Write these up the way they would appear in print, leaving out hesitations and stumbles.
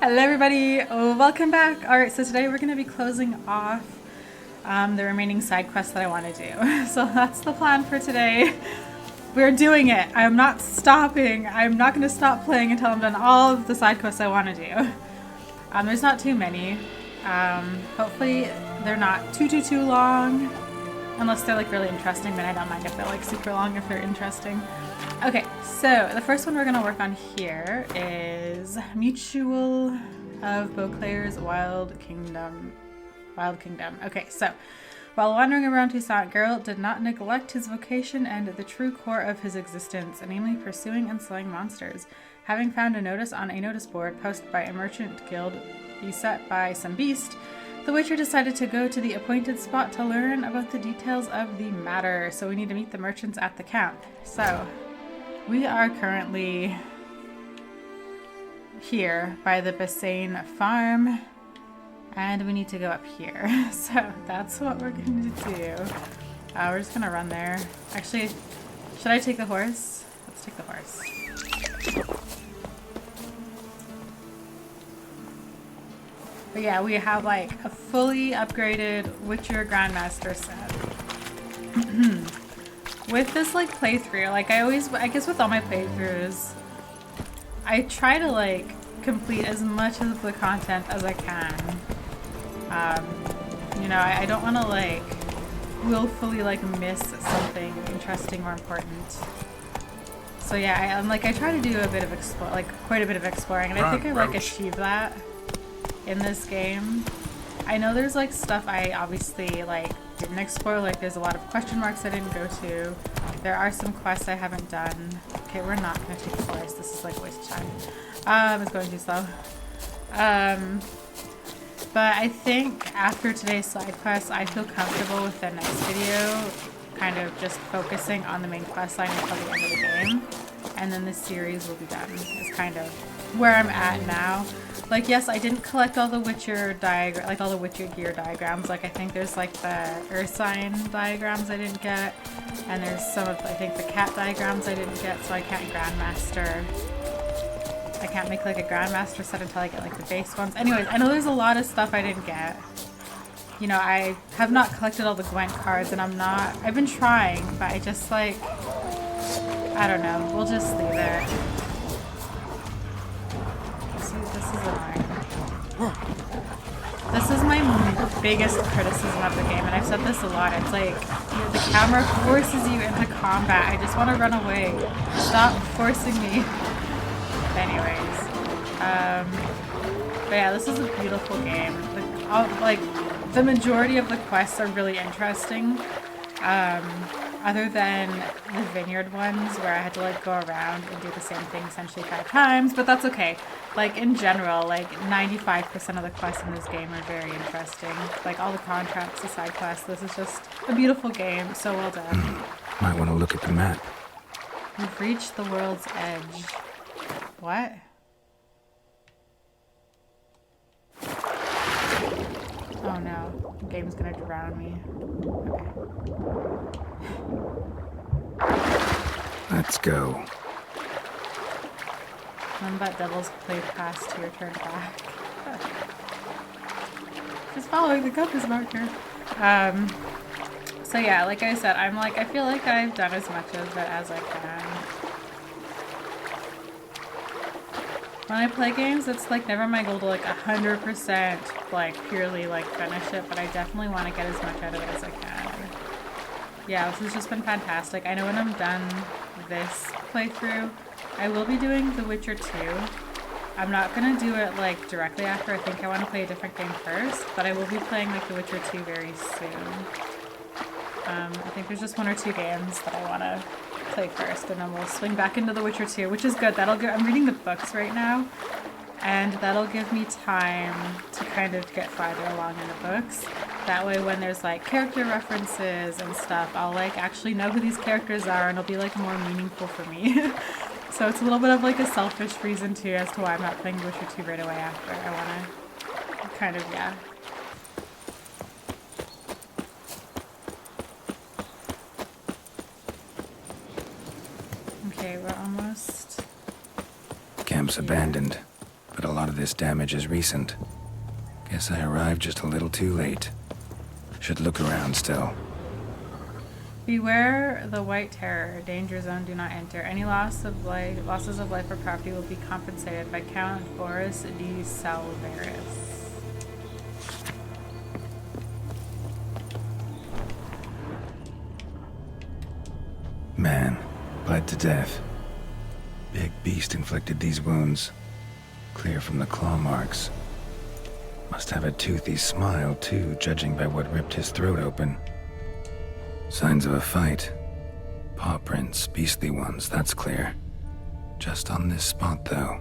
Hello everybody, welcome back. Alright, so today we're going to be closing off the remaining side quests that I want to do. So that's the plan for today. We're doing it. I'm not stopping. I'm not going to stop playing until I'm done all of the side quests I want to do. There's not too many. Hopefully they're not too long. Unless they're like really interesting, then I don't mind if they're like super long if they're interesting. Okay, so the first one we're going to work on here is Mutual of Beauclair's Wild Kingdom. Okay, so while wandering around Toussaint, Geralt did not neglect his vocation and the true core of his existence, namely pursuing and slaying monsters. Having found a notice on a notice board posted by a merchant guild beset by some beast, the Witcher decided to go to the appointed spot to learn about the details of the matter. So we need to meet the merchants at the camp. So we are currently here by the Bassane farm, and we need to go up here. So that's what we're going to do. We're just going to run there. Actually, should I take the horse? Let's take the horse. But yeah, we have like a fully upgraded Witcher Grandmaster set. With this like playthrough, like I guess with all my playthroughs, I try to like complete as much of the content as I can. You know, I don't want to like willfully like miss something interesting or important. So yeah, I try to do a bit of quite a bit of exploring, and I think I like achieve that in this game. I know there's like stuff I obviously like didn't explore, like there's a lot of question marks I didn't go to. There are some quests I haven't done. Okay, we're not gonna take the horse. This is like a waste of time. It's going too slow. But I think after today's side quest, I feel comfortable with the next video kind of just focusing on the main quest line until the end of the game, and then the series will be done. It's kind of where I'm at now. Like, yes, I didn't collect all the Witcher all the Witcher gear diagrams. Like, I think there's like the Ursine diagrams I didn't get, and there's some of, I think, the cat diagrams I didn't get, so I can't make like a Grandmaster set until I get like the base ones. Anyways, I know there's a lot of stuff I didn't get. You know, I have not collected all the Gwent cards, and I've been trying, but I just like, I don't know, we'll just leave it. This is annoying. This is my biggest criticism of the game, and I've said this a lot. It's like, the camera forces you into combat. I just want to run away. Stop forcing me. Anyways, but yeah, this is a beautiful game. Like, the majority of the quests are really interesting. Other than the vineyard ones where I had to like go around and do the same thing essentially 5 times, but that's okay. Like in general, like 95% of the quests in this game are very interesting. Like all the contracts, the side quests, this is just a beautiful game, so well done. Might want to look at the map. We've reached the world's edge. What? Oh no, the game's gonna drown me. Okay. Let's go. None but devils play past your turn back. Just following the compass marker. So yeah, like I said, I feel like I've done as much of it as I can. When I play games, it's like never my goal to like 100% like purely like finish it, but I definitely want to get as much out of it as I can. Yeah, this has just been fantastic. I know when I'm done this playthrough, I will be doing The Witcher 2. I'm not going to do it like directly after. I think I want to play a different game first, but I will be playing like The Witcher 2 very soon. I think there's just 1 or 2 games that I want to play first, and then we'll swing back into The Witcher 2, which is good. I'm reading the books right now, and that'll give me time to kind of get farther along in the books. That way when there's like character references and stuff, I'll like actually know who these characters are, and it'll be like more meaningful for me. So it's a little bit of like a selfish reason too as to why I'm not playing Witcher 2 right away after. I want to kind of, yeah. Okay, we're almost... Camp's abandoned. but a lot of this damage is recent. Guess I arrived just a little too late. Should look around still. Beware the White Terror. Danger zone, do not enter. Any losses of life or property will be compensated by Count Boris D. Salvaris. Man, bled to death. Big beast inflicted these wounds. Clear from the claw marks. Must have a toothy smile, too, judging by what ripped his throat open. Signs of a fight. Paw prints, beastly ones, that's clear. Just on this spot, though.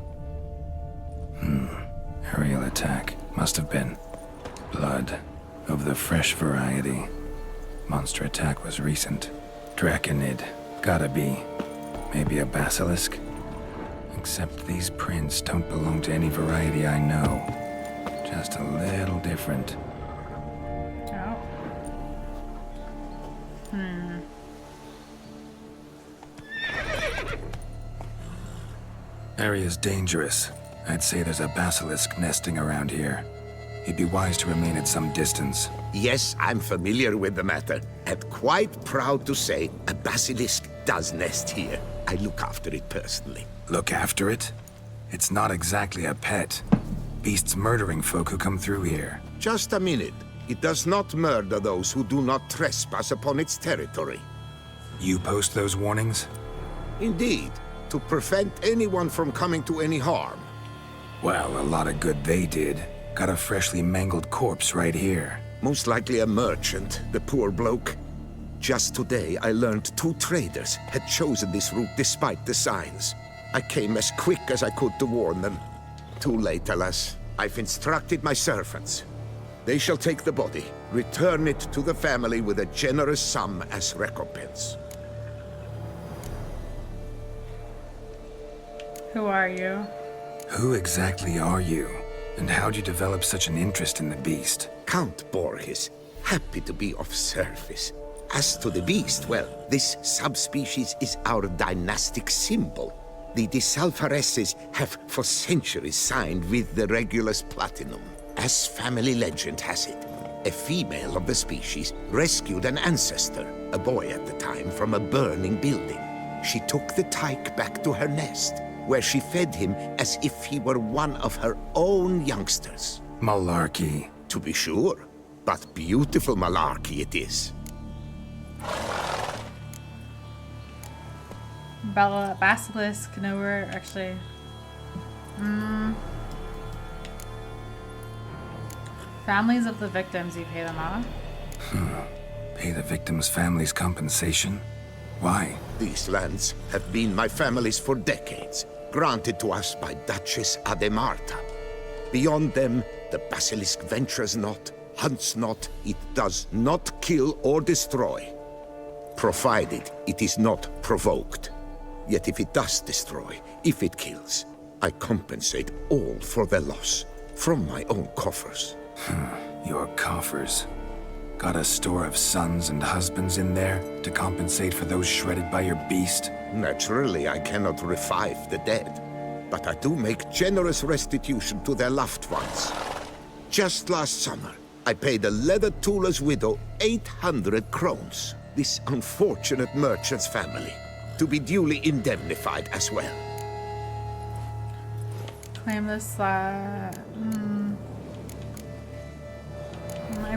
Aerial attack. Must have been. Blood. Of the fresh variety. Monster attack was recent. Draconid. Gotta be. Maybe a basilisk? Except these prints don't belong to any variety I know. Just a little different. Oh. Area's dangerous. I'd say there's a basilisk nesting around here. You'd be wise to remain at some distance. Yes, I'm familiar with the matter, and quite proud to say a basilisk does nest here. I look after it personally. Look after it? It's not exactly a pet. Beast's murdering folk who come through here. Just a minute. It does not murder those who do not trespass upon its territory. You post those warnings? Indeed, to prevent anyone from coming to any harm. Well, a lot of good they did. Got a freshly mangled corpse right here. Most likely a merchant, the poor bloke. Just today, I learned 2 traders had chosen this route despite the signs. I came as quick as I could to warn them. Too late, alas. I've instructed my servants. They shall take the body, return it to the family with a generous sum as recompense. Who are you? Who exactly are you? And how'd you develop such an interest in the beast? Count Borges, happy to be of service. As to the beast, well, this subspecies is our dynastic symbol. The De Salvareses have for centuries signed with the Regulus Platinum. As family legend has it, a female of the species rescued an ancestor, a boy at the time, from a burning building. She took the tyke back to her nest, where she fed him as if he were one of her own youngsters. Malarkey. To be sure, but beautiful malarkey it is. Bella, basilisk, nowhere, actually. Families of the victims, you pay them off? Pay the victims' families compensation? Why? These lands have been my family's for decades, granted to us by Duchess Ademarta. Beyond them, the basilisk ventures not, hunts not, it does not kill or destroy, provided it is not provoked. Yet if it does destroy, if it kills, I compensate all for their loss, from my own coffers. Your coffers. Got a store of sons and husbands in there to compensate for those shredded by your beast? Naturally, I cannot revive the dead, but I do make generous restitution to their loved ones. Just last summer, I paid a leather tooler's widow 800 crowns, this unfortunate merchant's family, to be duly indemnified as well. Claim this, I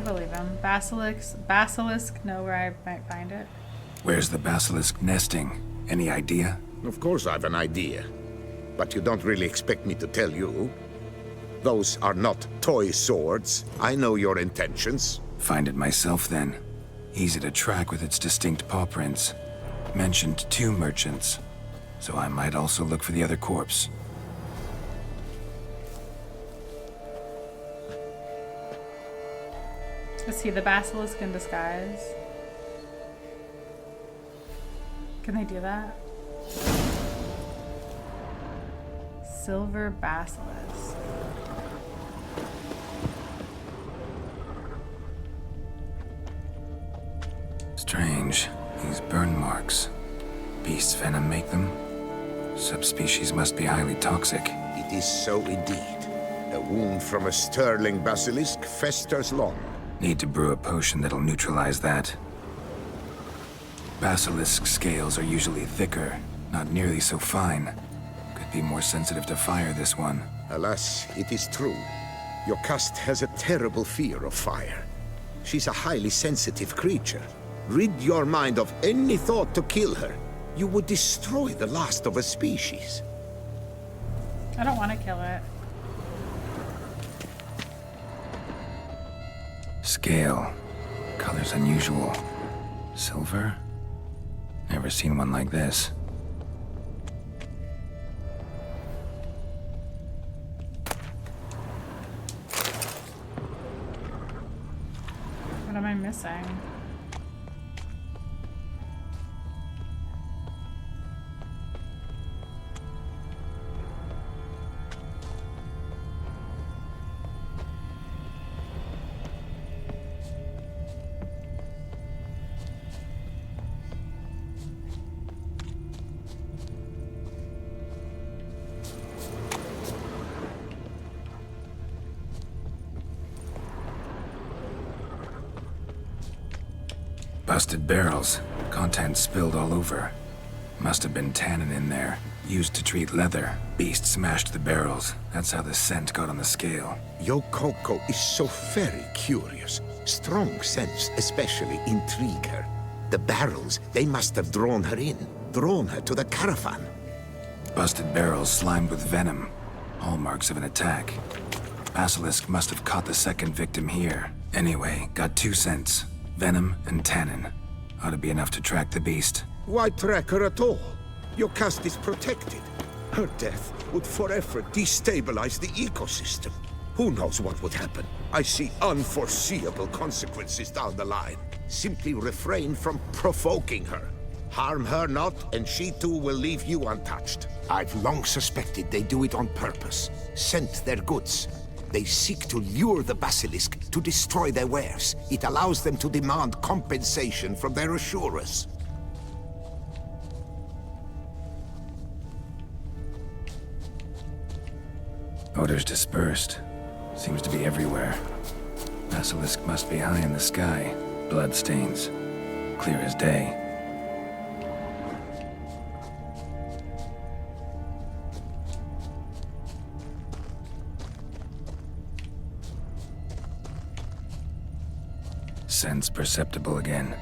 believe him. Basilisk, know where I might find it. Where's the basilisk nesting? Any idea? Of course I have an idea, but you don't really expect me to tell you. Those are not toy swords. I know your intentions. Find it myself then. Easy to track with its distinct paw prints. Mentioned 2 merchants, so I might also look for the other corpse. Is he the basilisk in disguise? Can they do that? Silver basilisk. Strange. These burn marks. Beast's venom make them? Subspecies must be highly toxic. It is so indeed. A wound from a sterling basilisk festers long. Need to brew a potion that'll neutralize that. Basilisk scales are usually thicker, not nearly so fine. Could be more sensitive to fire, this one. Alas, it is true. Your caste has a terrible fear of fire. She's a highly sensitive creature. Rid your mind of any thought to kill her. You would destroy the last of a species. I don't want to kill it. Scale. Color's unusual. Silver? Never seen one like this. What am I missing? Busted barrels. Contents spilled all over. Must have been tannin in there. Used to treat leather. Beast smashed the barrels. That's how the scent got on the scale. Yokoko is so very curious. Strong scents especially intrigue her. The barrels, they must have drawn her in. Drawn her to the caravan. Busted barrels slimed with venom. Hallmarks of an attack. Basilisk must have caught the second victim here. Anyway, got 2 scents. Venom and tannin. Ought to be enough to track the beast. Why track her at all? Your caste is protected. Her death would forever destabilize the ecosystem. Who knows what would happen? I see unforeseeable consequences down the line. Simply refrain from provoking her. Harm her not, and she too will leave you untouched. I've long suspected they do it on purpose. Scent their goods. They seek to lure the basilisk to destroy their wares. It allows them to demand compensation from their assurers. Odors dispersed. Seems to be everywhere. Basilisk must be high in the sky. Bloodstains. Clear as day. Sense perceptible again.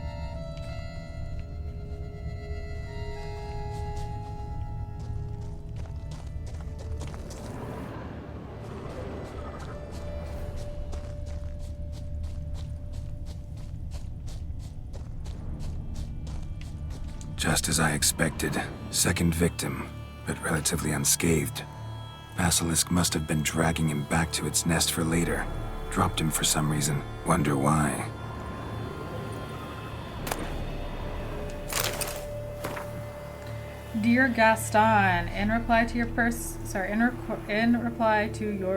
Just as I expected. Second victim, but relatively unscathed. Basilisk must have been dragging him back to its nest for later. Dropped him for some reason. Wonder why. Dear Gaston, in reply to your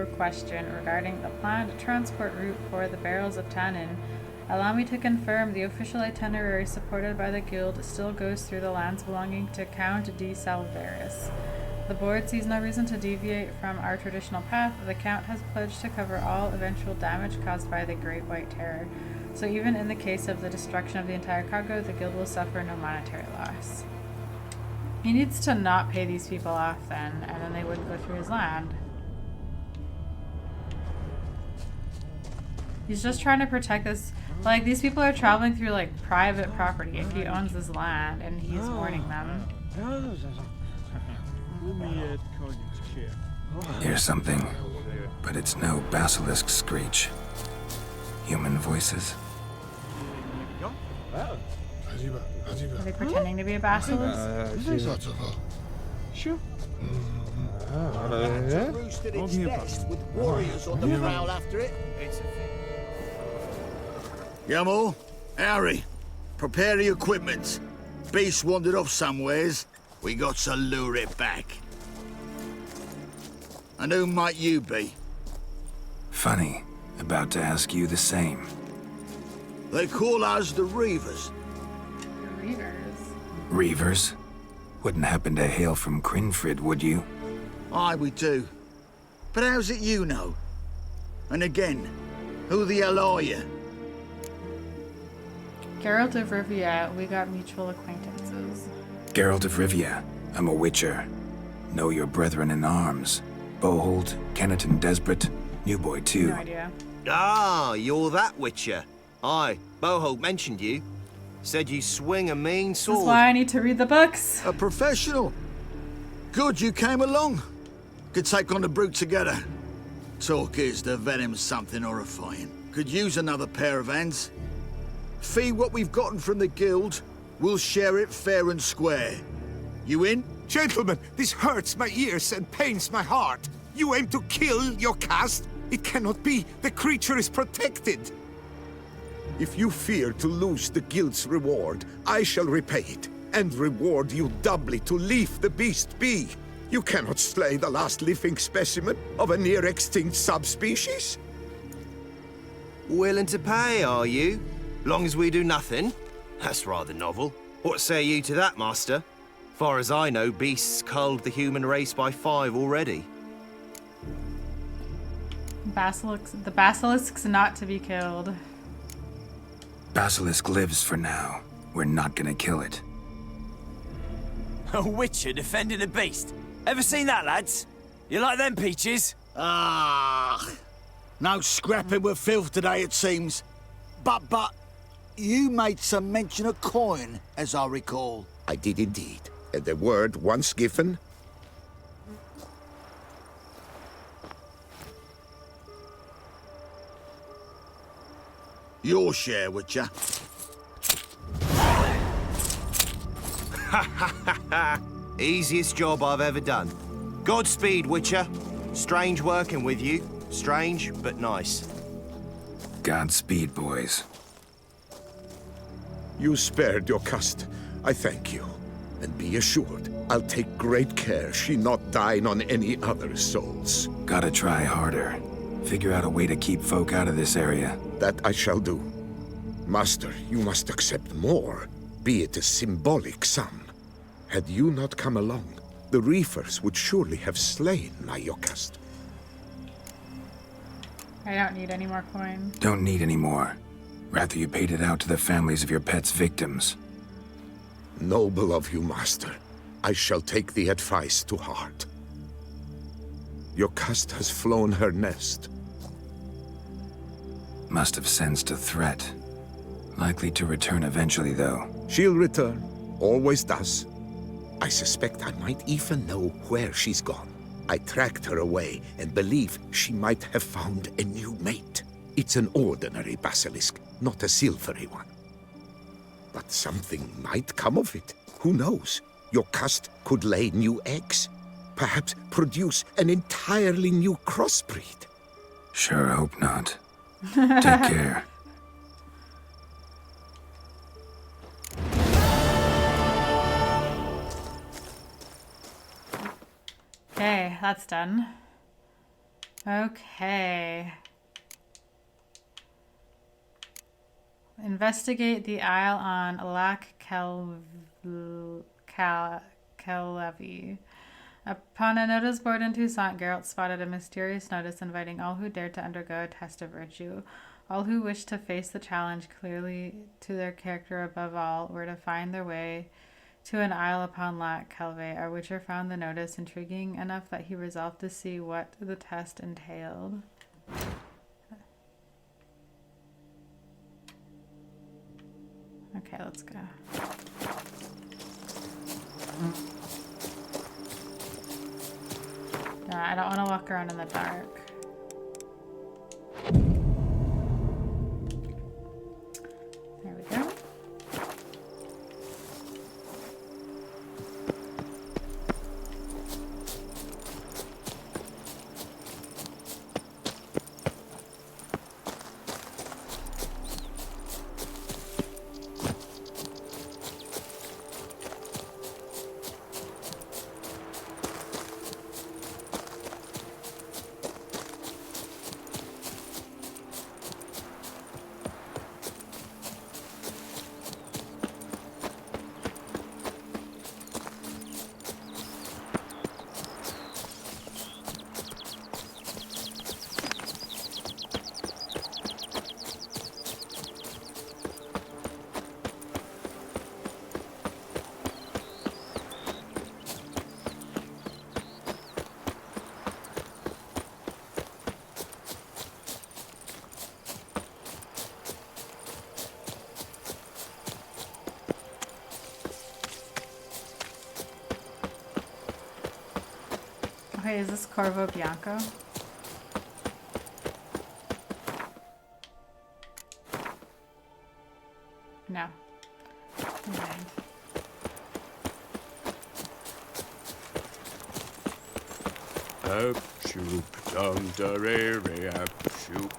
question regarding the planned transport route for the barrels of tannin, allow me to confirm the official itinerary supported by the Guild still goes through the lands belonging to Count de Salvaris. The board sees no reason to deviate from our traditional path. The Count has pledged to cover all eventual damage caused by the Great White Terror. So even in the case of the destruction of the entire cargo, the Guild will suffer no monetary loss. He needs to not pay these people off then, and then they wouldn't go through his land. He's just trying to protect this. Like, these people are traveling through, like, private property if he owns his land, and he's warning them. Here's something, but it's no basilisk screech. Human voices? Are they pretending to be a basilisk? Sure. Roost at its nest with warriors on the prowl after it. Yamal, Harry, prepare the equipment. Beast wandered off somewheres. We got to lure it back. And who might you be? Funny. About to ask you the same. They call us the Reavers. The Reavers. Reavers? Wouldn't happen to hail from Crinfrid, would you? Aye, we do. But how's it you know? And again, who the hell are you? Geralt of Rivia, we got mutual acquaintances. Geralt of Rivia. I'm a witcher. Know your brethren in arms. Bohold, Kenneton Desperate, New Boy too. No idea. Ah, you're that witcher. Aye, Bohold mentioned you. Said you swing a mean This is sword. why I need to read the books. A professional. Good you came along. Could take on the brute together. Talk is the venom's something horrifying. Could use another pair of hands. Fee what we've gotten from the guild. We'll share it fair and square. You in? Gentlemen, this hurts my ears and pains my heart. You aim to kill your caste? It cannot be. The creature is protected. If you fear to lose the guild's reward, I shall repay it, and reward you doubly to leave the beast be. You cannot slay the last living specimen of a near-extinct subspecies. Willing to pay, are you? Long as we do nothing? That's rather novel. What say you to that, master? Far as I know, beasts culled the human race by 5 already. The basilisk's not to be killed. Basilisk lives for now. We're not gonna kill it. A witcher defending a beast. Ever seen that, lads? You like them peaches? Ah, no scrapping with filth today, it seems. But, you made some mention of coin, as I recall. I did indeed, and the word once given. Your share, Witcher. Easiest job I've ever done. Godspeed, Witcher. Strange working with you. Strange, but nice. Godspeed, boys. You spared your caste. I thank you. And be assured, I'll take great care she not dine on any other souls. Gotta try harder. Figure out a way to keep folk out of this area. That I shall do. Master, you must accept more, be it a symbolic sum. Had you not come along, the Reefers would surely have slain my Yokast. I don't need any more coin. Don't need any more. Rather you paid it out to the families of your pet's victims. Noble of you, Master. I shall take the advice to heart. Yokast has flown her nest. Must have sensed a threat. Likely to return eventually, though. She'll return. Always does. I suspect I might even know where she's gone. I tracked her away and believe she might have found a new mate. It's an ordinary basilisk, not a silvery one. But something might come of it. Who knows? Yokast could lay new eggs. Perhaps produce an entirely new crossbreed. Sure hope not. Take care. Okay, that's done. Okay. Investigate the Isle on Lac Kellevi. Upon a notice board in Toussaint, Geralt spotted a mysterious notice inviting all who dared to undergo a test of virtue. All who wished to face the challenge clearly to their character above all were to find their way to an isle upon Lac Kelve. Our Witcher found the notice intriguing enough that he resolved to see what the test entailed. Okay, let's go. No, I don't want to walk around in the dark. There we go. Hey, is this Corvo Bianco? No. Never mind. Up shoop, dum da re re up shoop.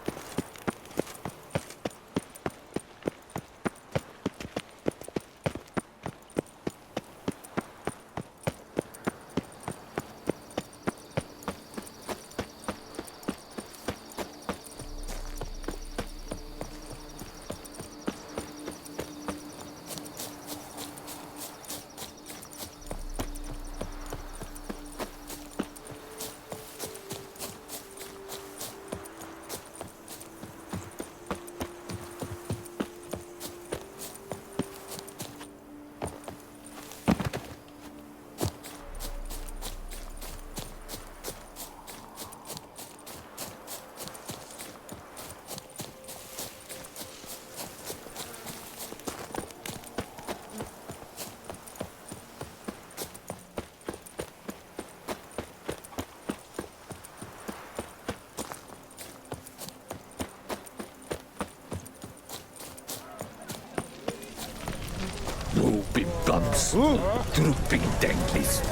Drooping bumps, drooping danklies.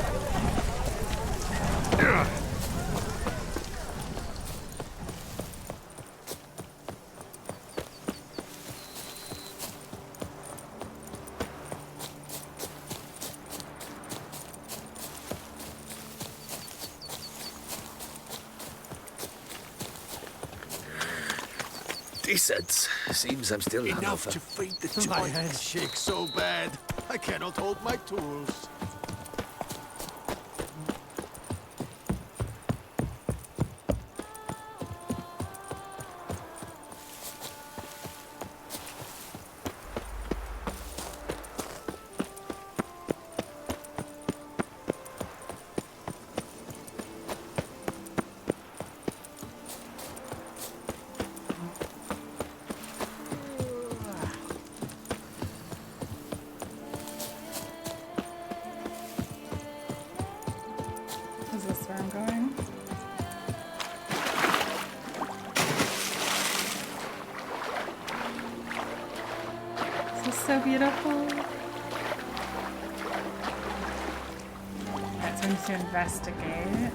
Decent. Seems I'm still Enough hungover. to feed the giant. My hand shakes so bad, I cannot hold my tools. Is this where I'm going? This is so beautiful. That's going to investigate.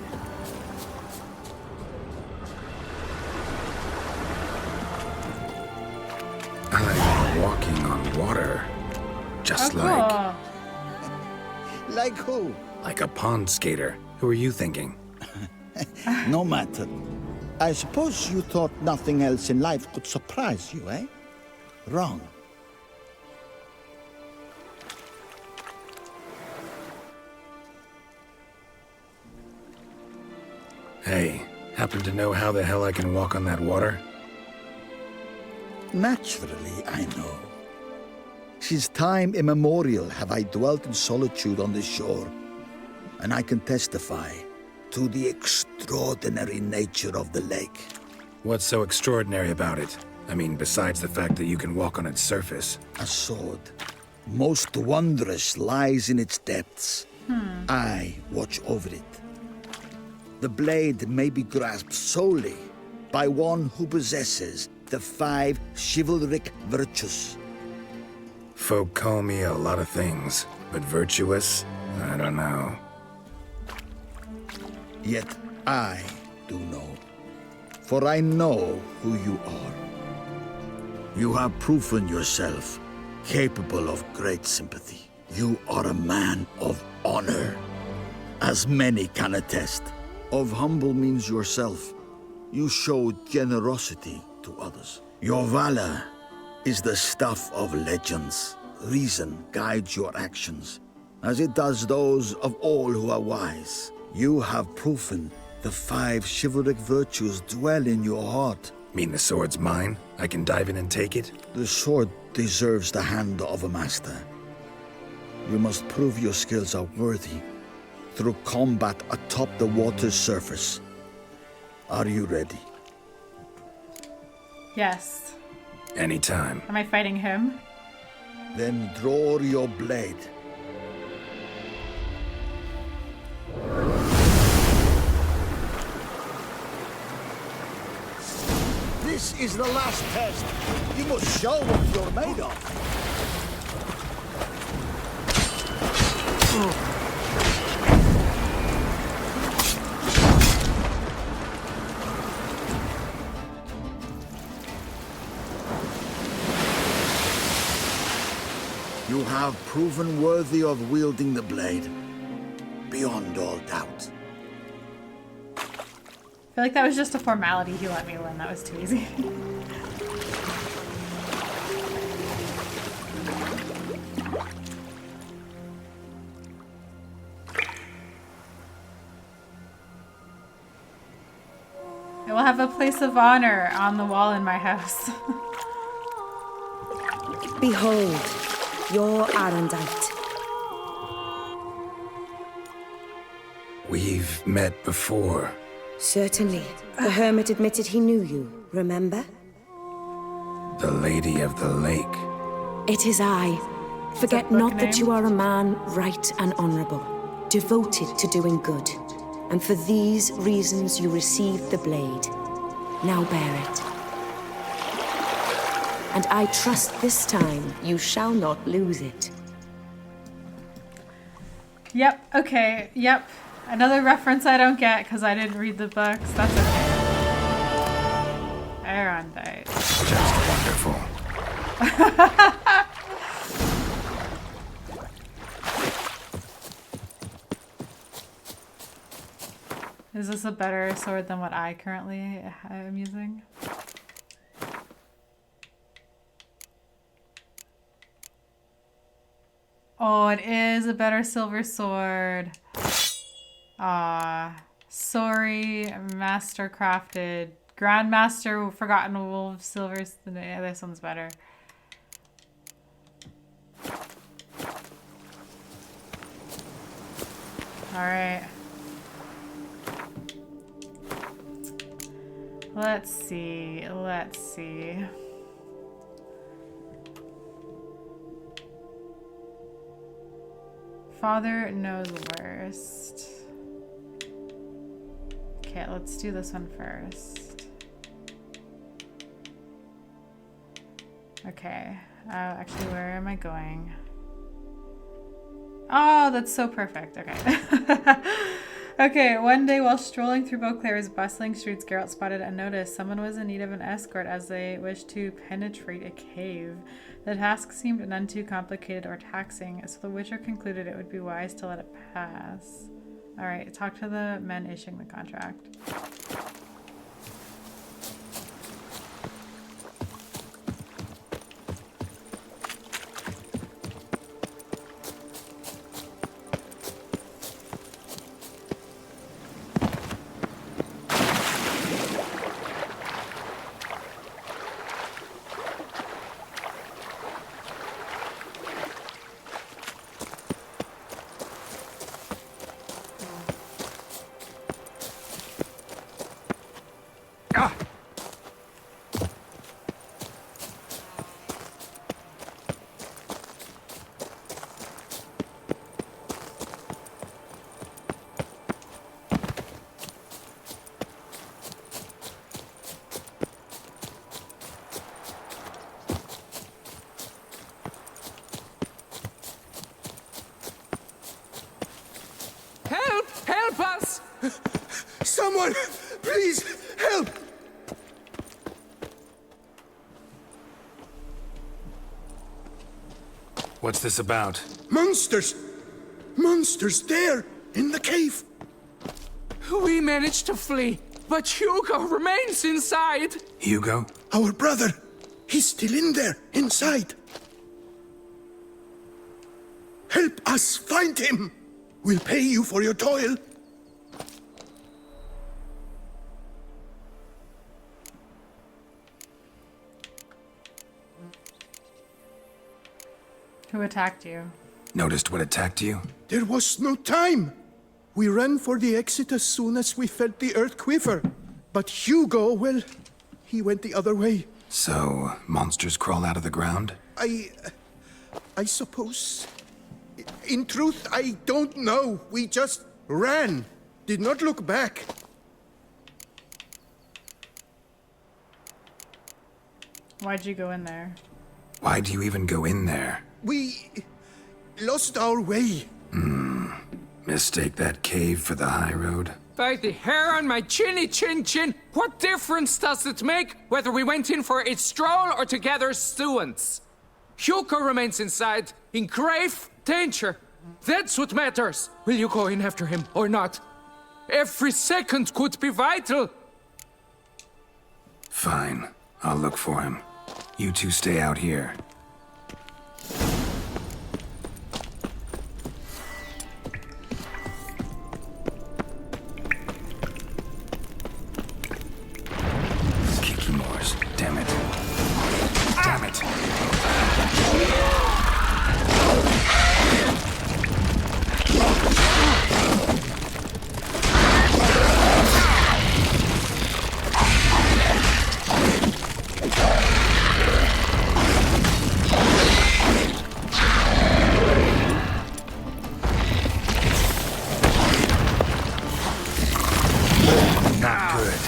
I'm walking on water. Just Oh, like cool. Like who? a pond skater. Who are you thinking? No matter. I suppose you thought nothing else in life could surprise you, eh? Wrong. Hey, happen to know how the hell I can walk on that water? Naturally, I know. Since time immemorial have I dwelt in solitude on this shore, and I can testify to the extraordinary nature of the lake. What's so extraordinary about it? I mean, besides the fact that you can walk on its surface. A sword, most wondrous, lies in its depths. I watch over it. The blade may be grasped solely by one who possesses the 5 chivalric virtues. Folk call me a lot of things, but virtuous? I don't know. Yet I do know, for I know who you are. You have proven yourself capable of great sympathy. You are a man of honor, as many can attest. Of humble means yourself. You show generosity to others. Your valor is the stuff of legends. Reason guides your actions, as it does those of all who are wise. You have proven the 5 chivalric virtues dwell in your heart. Mean the sword's mine? I can dive in and take it? The sword deserves the hand of a master. You must prove your skills are worthy through combat atop the water's surface. Are you ready? Yes. Anytime. Am I fighting him? Then draw your blade. This is the last test. You must show what you're made of. You have proven worthy of wielding the blade, beyond all doubt. I feel like that was just a formality he let me win. That was too easy. I will have a place of honor on the wall in my house. Behold, your Arendite. We've met before. Certainly. The hermit admitted he knew you, remember? The Lady of the Lake. It is I. Forget book not that name? you are a man right and honorable, devoted to doing good. And for these reasons you received the blade. Now bear it. And I trust this time you shall not lose it. Yep, okay, yep. Another reference I don't get because I didn't read the books. That's okay. Arendite. Just wonderful. Is this a better sword than what I currently am using? Oh, it is a better silver sword. Sorry, master crafted. Grandmaster Forgotten Wolf Silvers. Yeah, this one's better. Alright. Let's see. Let's see. Father knows worst. Okay, let's do this one first. Okay. Actually, where am I going? Oh, that's so perfect. Okay. Okay, one day while strolling through Beauclair's bustling streets, Geralt spotted and noticed someone was in need of an escort as they wished to penetrate a cave. The task seemed none too complicated or taxing, so the Witcher concluded it would be wise to let it pass. Alright, talk to the men issuing the contract. Help us! Someone, please, help! What's this about? Monsters! Monsters there, in the cave! We managed to flee, but Hugo remains inside. Hugo? Our brother, he's still in there, inside. Help us find him! We'll pay you for your toil. Who attacked you? Noticed what attacked you? There was no time. We ran for the exit as soon as we felt the earth quiver. But Hugo, well, he went the other way. So, monsters crawl out of the ground? I suppose. In truth, I don't know. We just ran. Did not look back. Why'd you go in there? Why'd you even go in there? We lost our way. Mistake that cave for the high road? By the hair on my chinny chin chin, what difference does it make whether we went in for a stroll or to gather students? Hugo remains inside, in grave danger. That's what matters. Will you go in after him or not? Every second could be vital. Fine. I'll look for him. You two stay out here. Kikimores. Damn it. Damn it. Not good.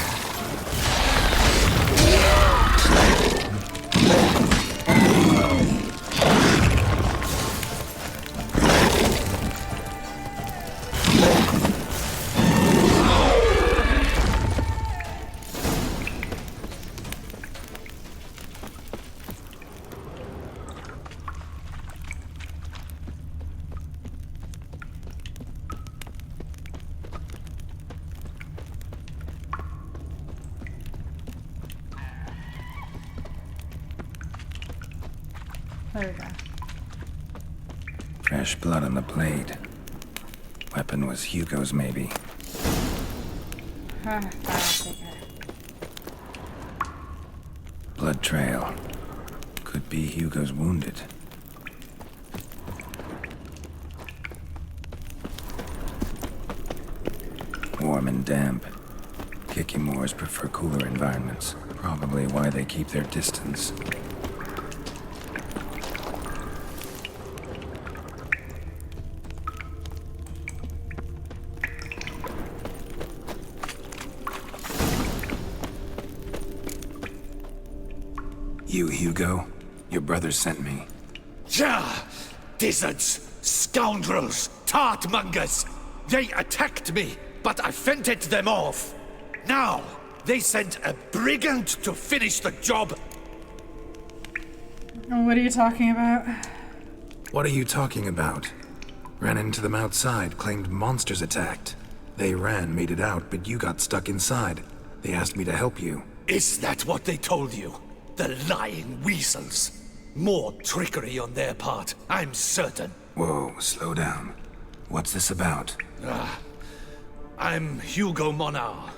There we go. Fresh blood on the blade. Weapon was Hugo's, maybe. I'll take it. Blood trail. Could be Hugo's wounded. Warm and damp. Kikimores prefer cooler environments. Probably why they keep their distance. You, Hugo? Your brother sent me. Yeah! Dizzards, scoundrels, tartmongers! They attacked me, but I fended them off. Now, they sent a brigand to finish the job. What are you talking about? What are you talking about? Ran into them outside, claimed monsters attacked. They ran, made it out, but you got stuck inside. They asked me to help you. Is that what they told you? The lying weasels. More trickery on their part, I'm certain. Whoa, slow down. What's this about? I'm Hugo Monar.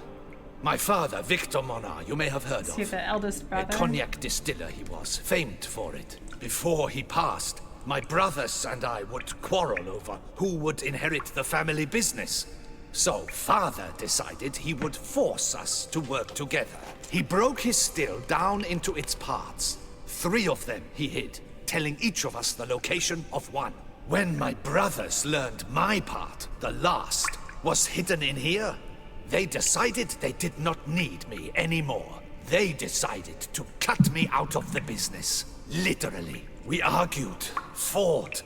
My father, Victor Monar, you may have heard Is he of. the eldest A brother? cognac distiller he was, famed for it. Before he passed, my brothers and I would quarrel over who would inherit the family business. So father decided he would force us to work together. He broke his still down into its parts. 3 of them he hid, telling each of us the location of one. When my brothers learned my part, the last, was hidden in here, they decided they did not need me anymore. They decided to cut me out of the business. Literally. We argued, fought.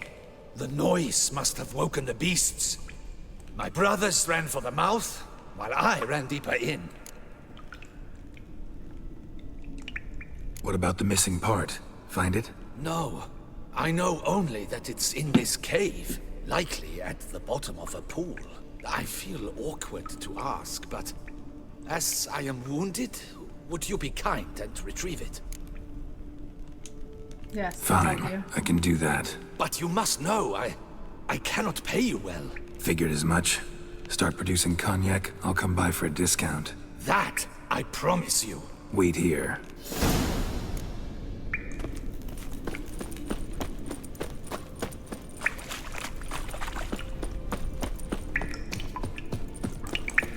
The noise must have woken the beasts. My brothers ran for the mouth, while I ran deeper in. What about the missing part? Find it? No. I know only that it's in this cave, likely at the bottom of a pool. I feel awkward to ask, but as I am wounded, would you be kind and retrieve it? Yes. Fine, I'll you. I can do that. But you must know, I cannot pay you well. Figured as much. Start producing cognac, I'll come by for a discount. That, I promise you. Wait here.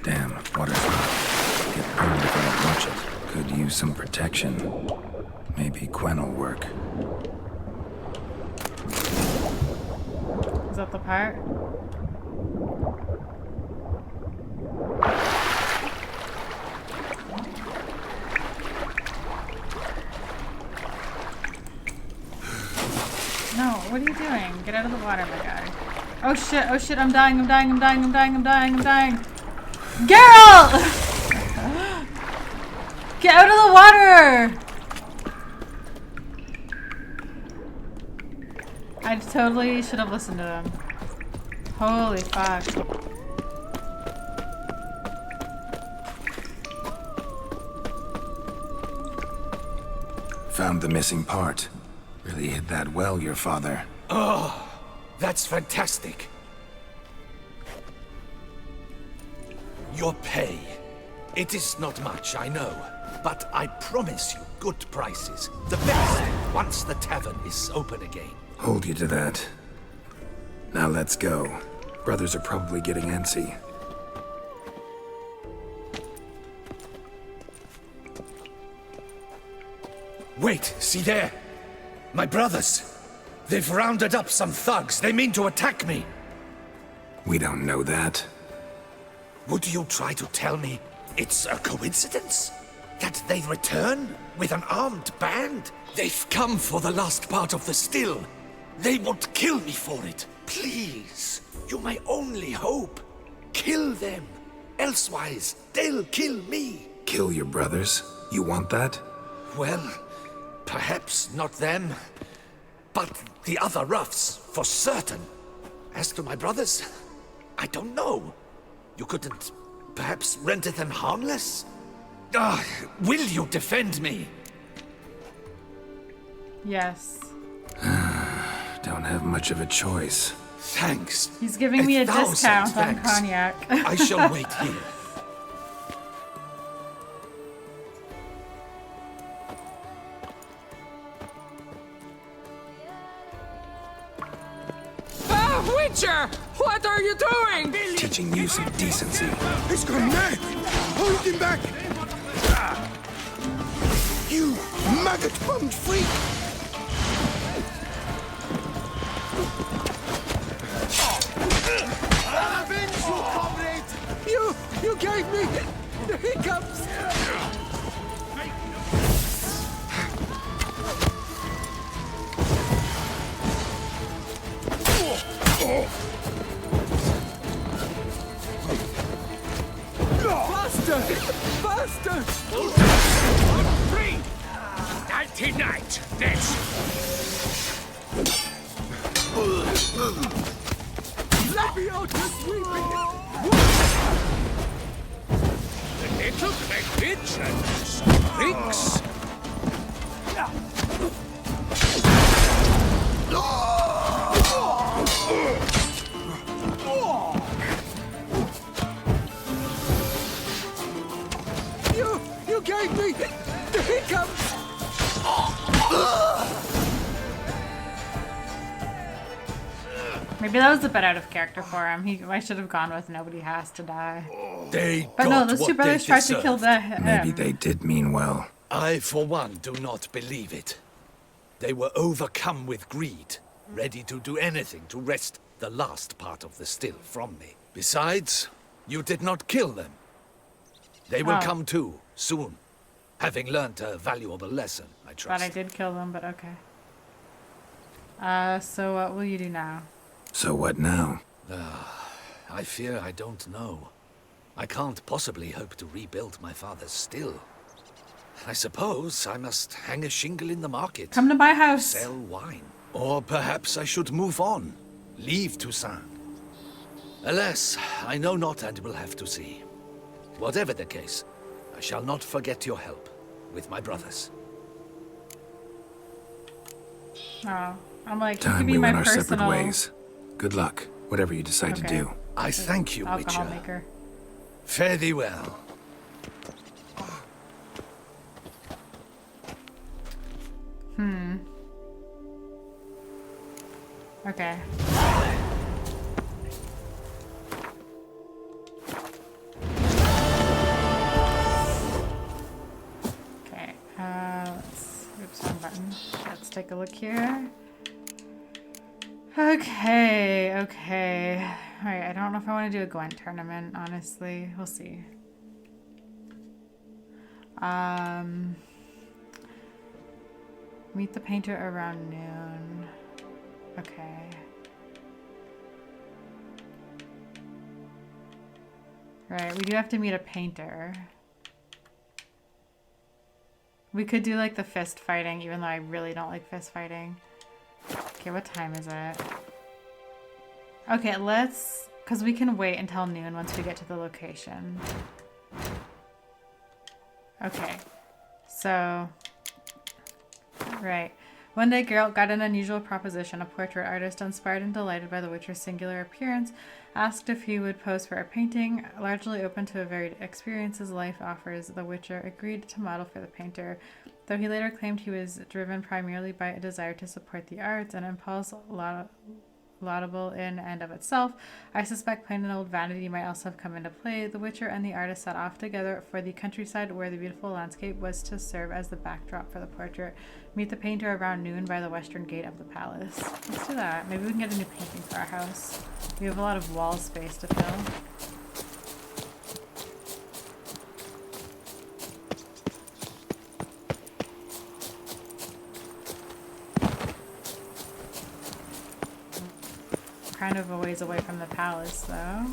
Damn, water's hot. Get burned if I don't watch it. Could use some protection. Maybe Quen will work. Is that the part? No, what are you doing? Get out of the water, my guy. Oh shit, I'm dying, I'm dying, I'm dying, I'm dying, I'm dying, I'm dying. Geralt! Get out of the water! I totally should have listened to them. Holy fuck. Found the missing part. Really hid that well, your father. Oh, that's fantastic. Your pay. It is not much, I know. But I promise you good prices. The best, once the tavern is open again. Hold you to that. Now let's go. Brothers are probably getting antsy. Wait, see there? My brothers. They've rounded up some thugs. They mean to attack me. We don't know that. Would you try to tell me it's a coincidence? That they return with an armed band? They've come for the last part of the still. They won't kill me for it. Please, you're my only hope. Kill them. Elsewise, they'll kill me. Kill your brothers? You want that? Well, perhaps not them, but the other roughs, for certain. As to my brothers, I don't know. You couldn't perhaps render them harmless? Will you defend me? Yes. Don't have much of a choice. Thanks. He's giving me a discount on cognac. I shall wait here. Witcher! What are you doing? Teaching you some decency. He's gone mad! Hold him back! You maggot-bummed freak! Avenge you, comrade! You gave me the hiccups! Faster! Faster! Free! Nighty night, this! Leviosa sweeping! The little magicians! Freaks! You gave me the hiccups! Maybe that was a bit out of character for him. I should have gone with nobody has to die. But no, those two brothers tried to kill Maybe they did mean well. I, for one, do not believe it. They were overcome with greed, ready to do anything to wrest the last part of the still from me. Besides, you did not kill them. They will come too, soon. Having learnt a valuable lesson, I trust. But I did kill them, but okay. So what will you do now? So what now? I fear I don't know. I can't possibly hope to rebuild my father's still. I suppose I must hang a shingle in the market. Come to my house. Sell wine. Or perhaps I should move on. Leave Toussaint. Alas, I know not and will have to see. Whatever the case, I shall not forget your help with my brothers. Oh, I'm like, you Time could be we my went our personal separate ways. Good luck, whatever you decide to do. I thank you, alcohol Witcher. maker. Fare thee well. Okay. Okay, oops, wrong button. Let's take a look here. Okay. Alright, I don't know if I want to do a Gwent tournament, honestly. We'll see. Meet the painter around noon. Okay. Right, we do have to meet a painter. We could do like the fist fighting, even though I really don't like fist fighting. Okay, what time is it? Okay, let's... Because we can wait until noon once we get to the location. Okay, so... Right. One day, Geralt got an unusual proposition. A portrait artist, inspired and delighted by the Witcher's singular appearance, asked if he would pose for a painting. Largely open to a varied experiences life offers, the Witcher agreed to model for the painter. Though he later claimed he was driven primarily by a desire to support the arts, an impulse laudable in and of itself, I suspect plain and old vanity might also have come into play. The Witcher and the artist set off together for the countryside where the beautiful landscape was to serve as the backdrop for the portrait. Meet the painter around noon by the western gate of the palace. Let's do that. Maybe we can get a new painting for our house. We have a lot of wall space to fill. Kind of a ways away from the palace, though.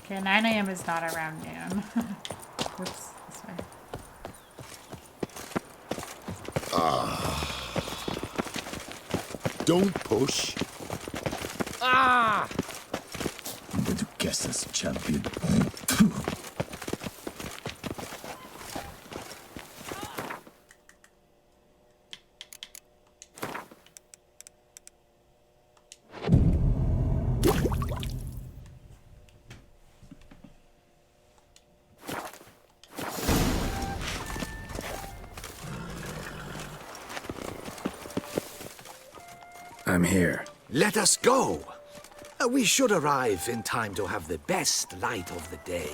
Okay, 9 a.m. is not around noon. Oops, this way. Don't push. Ah! But you guess us, champion. I'm here. Let us go. We should arrive in time to have the best light of the day.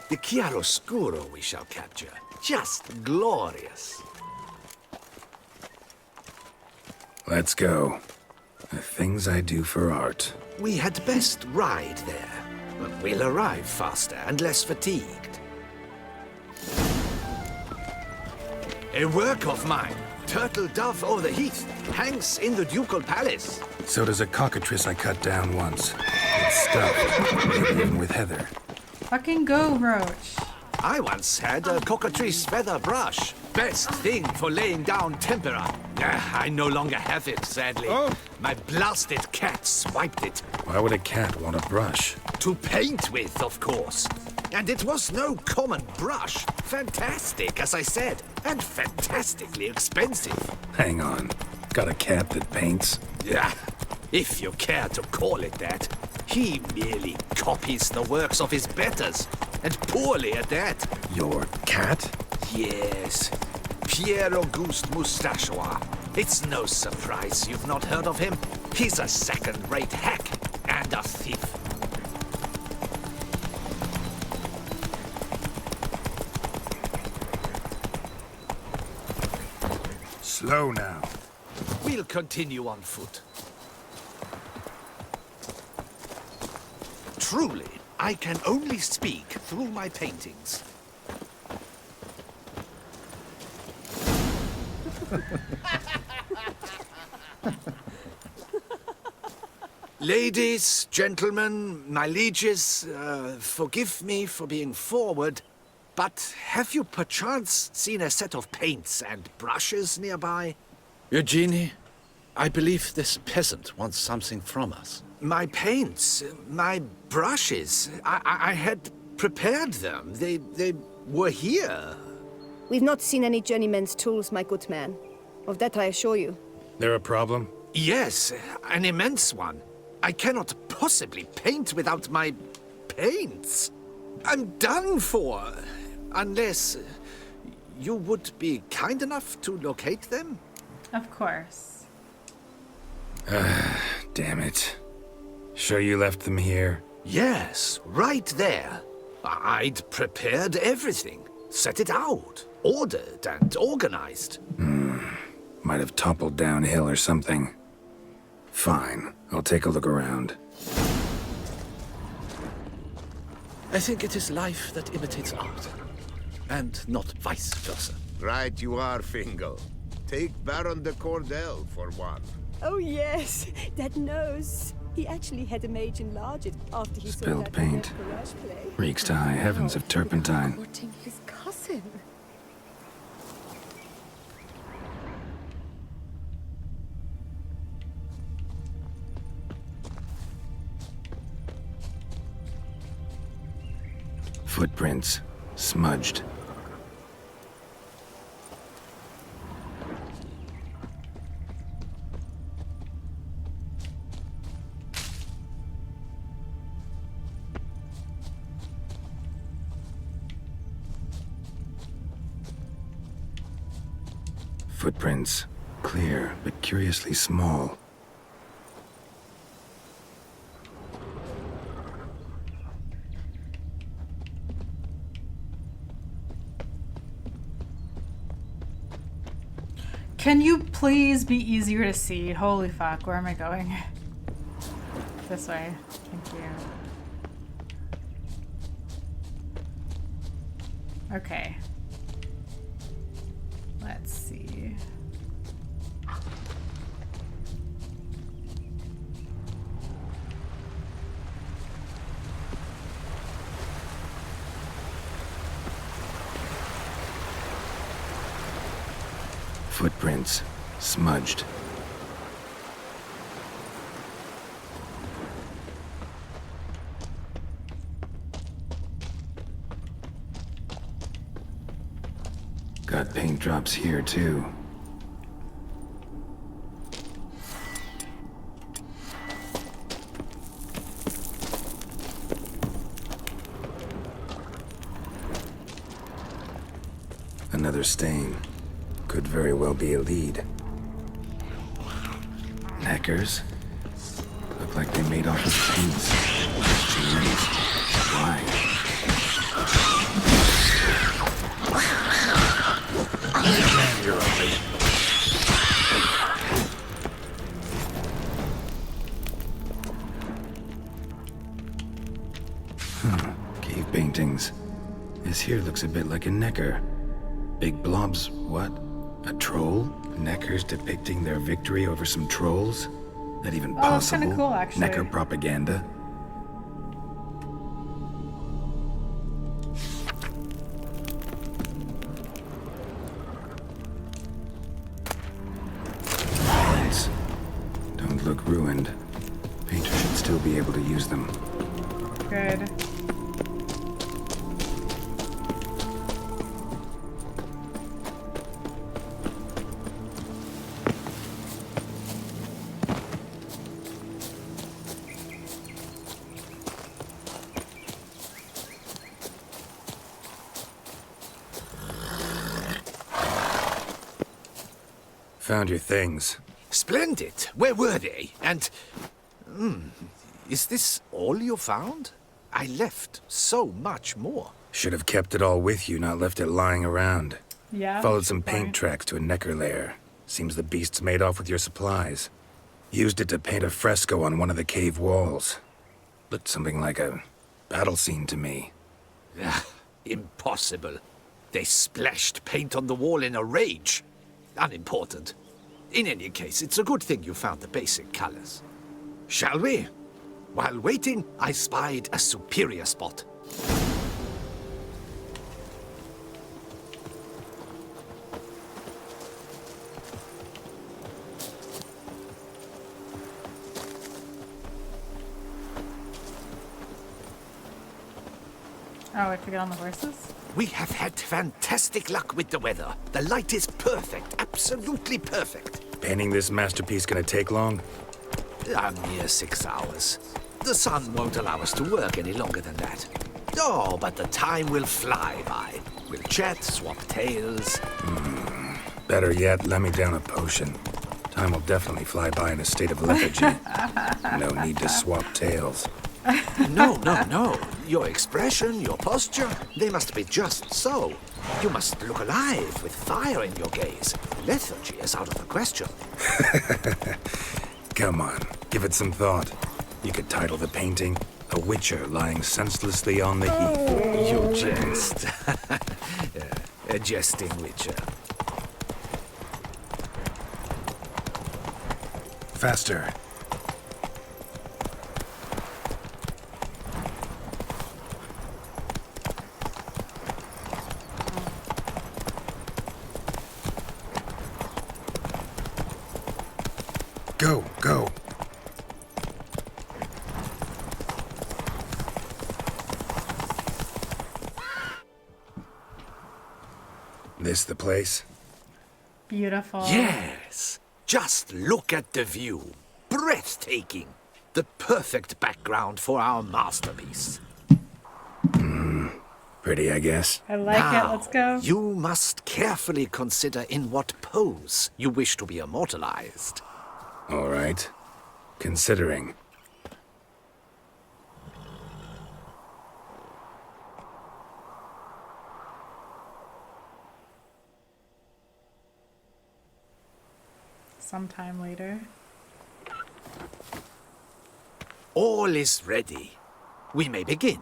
The chiaroscuro we shall capture. Just glorious. Let's go. The things I do for art. We had best ride there, but we'll arrive faster and less fatigued. A work of mine, Turtle Dove O'er the Heath, hangs in the Ducal Palace. So does a cockatrice I cut down once. It's stuffed, maybe even with heather. Fucking go, Roach. I once had a cockatrice feather brush. Best thing for laying down tempera. I no longer have it, sadly. Oh. My blasted cat swiped it. Why would a cat want a brush? To paint with, of course. And it was no common brush. Fantastic, as I said, and fantastically expensive. Hang on. Got a cat that paints? Yeah, if you care to call it that. He merely copies the works of his betters, and poorly at that. Your cat? Yes, Pierre Auguste Moustachois. It's no surprise you've not heard of him. He's a second-rate hack and a thief. Slow now. We'll continue on foot. Truly, I can only speak through my paintings. Ladies, gentlemen, my lieges, forgive me for being forward, but have you perchance seen a set of paints and brushes nearby? Eugenie, I believe this peasant wants something from us. My paints, my brushes, I had prepared them. They were here. We've not seen any journeyman's tools, my good man. Of that I assure you. There a problem? Yes, an immense one. I cannot possibly paint without my paints. I'm done for. Unless you would be kind enough to locate them? Of course. Damn it. Sure you left them here? Yes, right there. I'd prepared everything. Set it out. Ordered and organized. Might have toppled downhill or something. Fine, I'll take a look around. I think it is life that imitates art, and not vice versa. Right you are, Fingal. Take Baron de Cordell for one. Oh yes, that nose. He actually had a mage enlarge it after he saw Spilled that paint. Courage play. Reeks to high heavens of turpentine. Courting his cousin. Footprints. Smudged. Footprints. Clear, but curiously small. Can you please be easier to see? Holy fuck, where am I going? This way. Thank you. Okay. Let's see. Footprints. Smudged. Got paint drops here, too. Another stain. Could very well be a lead. Knackers? Look like they made off with paints. Jeez. Why? You're only. Cave paintings. This here looks a bit like a necker. Big blobs, what? A troll? Neckers depicting their victory over some trolls? That even Oh, it's possible? kinda cool, actually. Necker propaganda? Lines. Don't look ruined. Painter should still be able to use them. Good. Found your things. Splendid. Where were they? And... is this all you found? I left so much more. Should have kept it all with you, not left it lying around. Yeah. Followed some paint point. tracks to a necker lair. Seems the beast's made off with your supplies. Used it to paint a fresco on one of the cave walls. Looked something like a battle scene to me. Impossible. They splashed paint on the wall in a rage. Unimportant. In any case, it's a good thing you found the basic colors. Shall we? While waiting, I spied a superior spot. Oh, I have to get on the horses? We have had fantastic luck with the weather. The light is perfect, absolutely perfect. Painting this masterpiece gonna take long? A mere 6 hours. The sun won't allow us to work any longer than that. Oh, but the time will fly by. We'll chat, swap tales. Better yet, let me down a potion. Time will definitely fly by in a state of lethargy. No need to swap tales. No. Your expression, your posture, they must be just so. You must look alive with fire in your gaze. Lethargy is out of the question. Come on, give it some thought. You could title the painting, A Witcher Lying Senselessly on the Heath. You jest. A jesting witcher. Faster. Go. This the place? Beautiful. Yes. Just look at the view. Breathtaking. The perfect background for our masterpiece. Pretty, I guess. I like it. Let's go. You must carefully consider in what pose you wish to be immortalized. All right. Considering. Sometime later. All is ready. We may begin.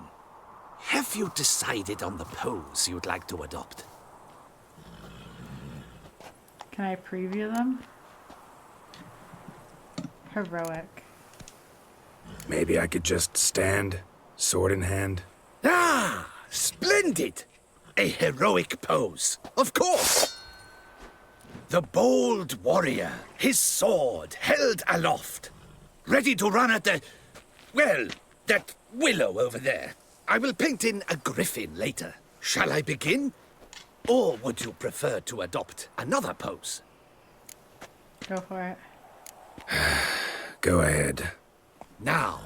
Have you decided on the pose you'd like to adopt? Can I preview them? Heroic. Maybe I could just stand, sword in hand. Ah, splendid! A heroic pose, of course! The bold warrior, his sword held aloft, ready to run at that willow over there. I will paint in a griffin later. Shall I begin? Or would you prefer to adopt another pose? Go for it. Go ahead. Now,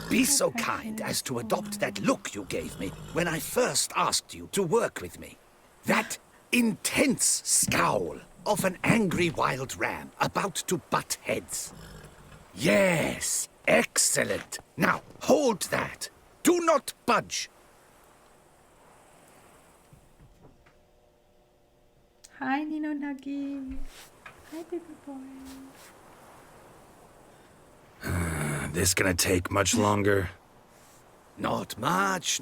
be so kind as to adopt that look you gave me when I first asked you to work with me. That intense scowl of an angry wild ram about to butt heads. Yes, excellent. Now, hold that. Do not budge. Hi, Nino Nuggy. Hi, baby boy. This gonna take much longer? Not much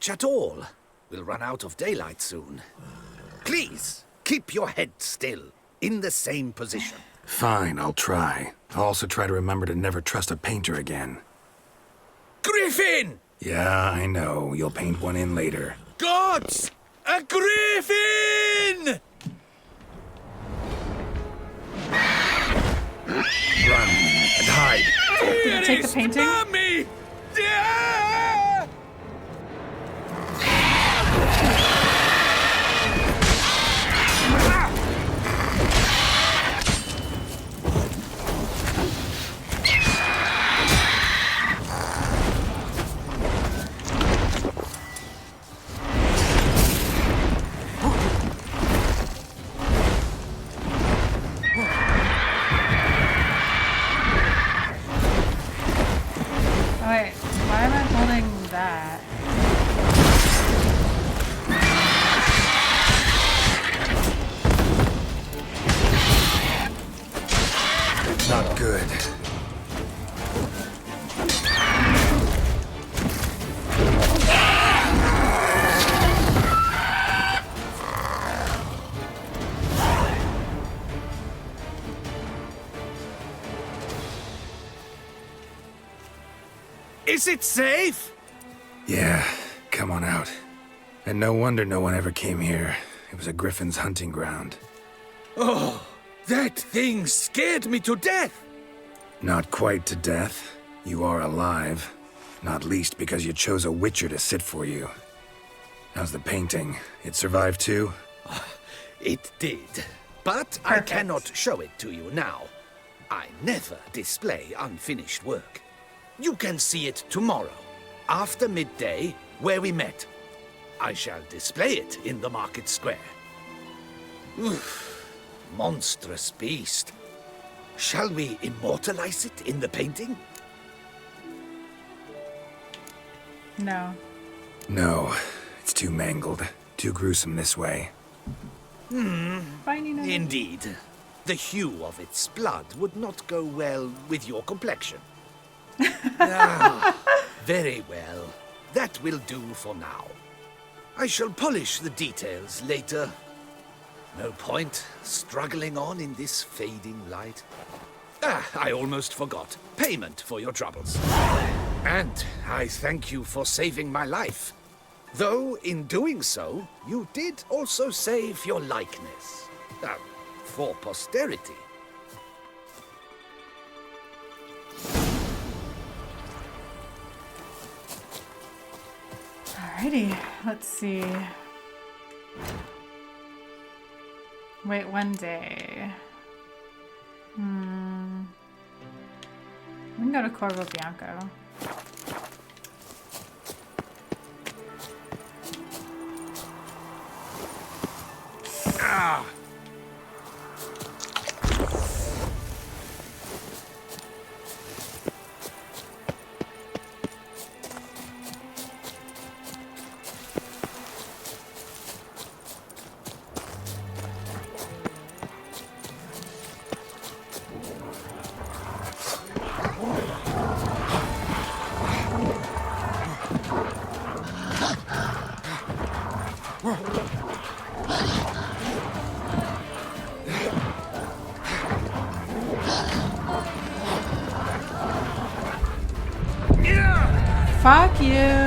at all. We'll run out of daylight soon. Please, keep your head still, in the same position. Fine, I'll try. I'll also try to remember to never trust a painter again. Griffin! Yeah, I know. You'll paint one in later. Gods! A griffin! Run and hide. Did you take the painting? Mommy! Wait, why am I holding that? Not good. Is it safe? Yeah, come on out. And no wonder no one ever came here. It was a griffin's hunting ground. Oh, that thing scared me to death. Not quite to death. You are alive. Not least because you chose a witcher to sit for you. How's the painting? It survived too? It did. But I cannot show it to you now. I never display unfinished work. You can see it tomorrow, after midday, where we met. I shall display it in the market square. Oof, monstrous beast. Shall we immortalize it in the painting? No. No, it's too mangled. Too gruesome this way. Indeed. The hue of its blood would not go well with your complexion. Very well. That will do for now. I shall polish the details later. No point struggling on in this fading light. I almost forgot. Payment for your troubles. And I thank you for saving my life. Though, in doing so, you did also save your likeness. For posterity. Alrighty, let's see. Wait 1 day. We can go to Corvo Bianco. Fuck you.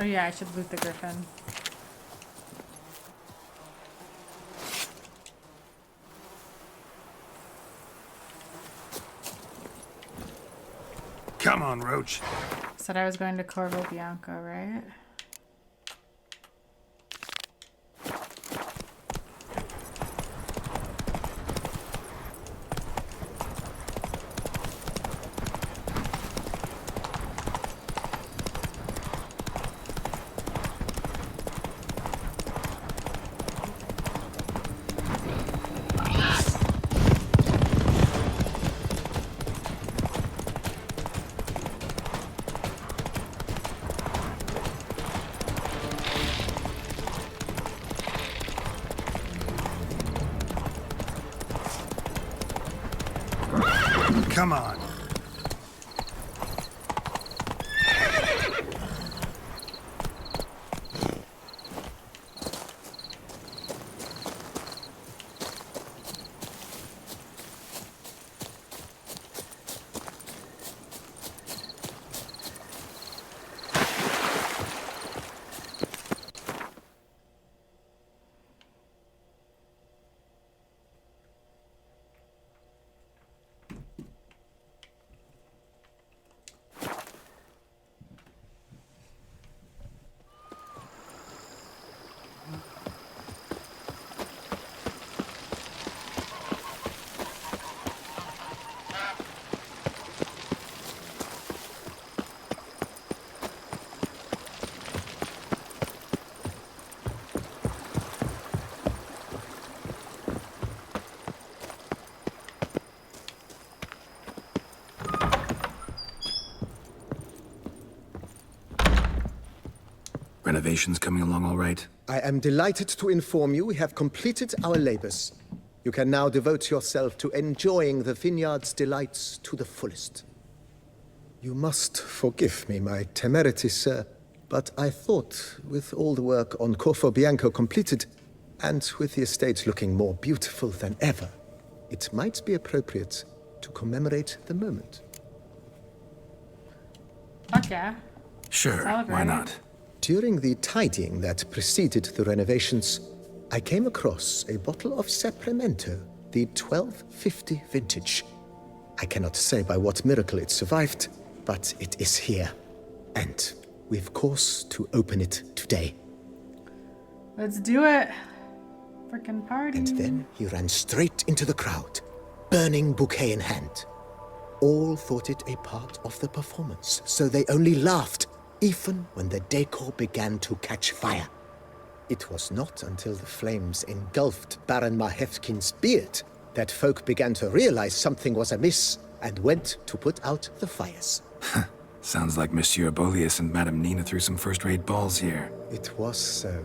Oh yeah, I should loot the griffin. Come on, Roach. Said I was going to Corvo Bianco, right? Come on. Renovations coming along all right? I am delighted to inform you we have completed our labors. You can now devote yourself to enjoying the vineyard's delights to the fullest. You must forgive me my temerity, sir, but I thought, with all the work on Corvo Bianco completed, and with the estate looking more beautiful than ever, it might be appropriate to commemorate the moment. Fuck yeah. Sure, Celebrate. why not? During the tidying that preceded the renovations, I came across a bottle of Sapramento, the 1250 vintage. I cannot say by what miracle it survived, but it is here. And we've course to open it today. Let's do it. Frickin' party. And then he ran straight into the crowd, burning bouquet in hand. All thought it a part of the performance, so they only laughed, even when the decor began to catch fire. It was not until the flames engulfed Baron Mahevkin's beard that folk began to realize something was amiss and went to put out the fires. Sounds like Monsieur Bolius and Madame Nina threw some first-rate balls here. It was so.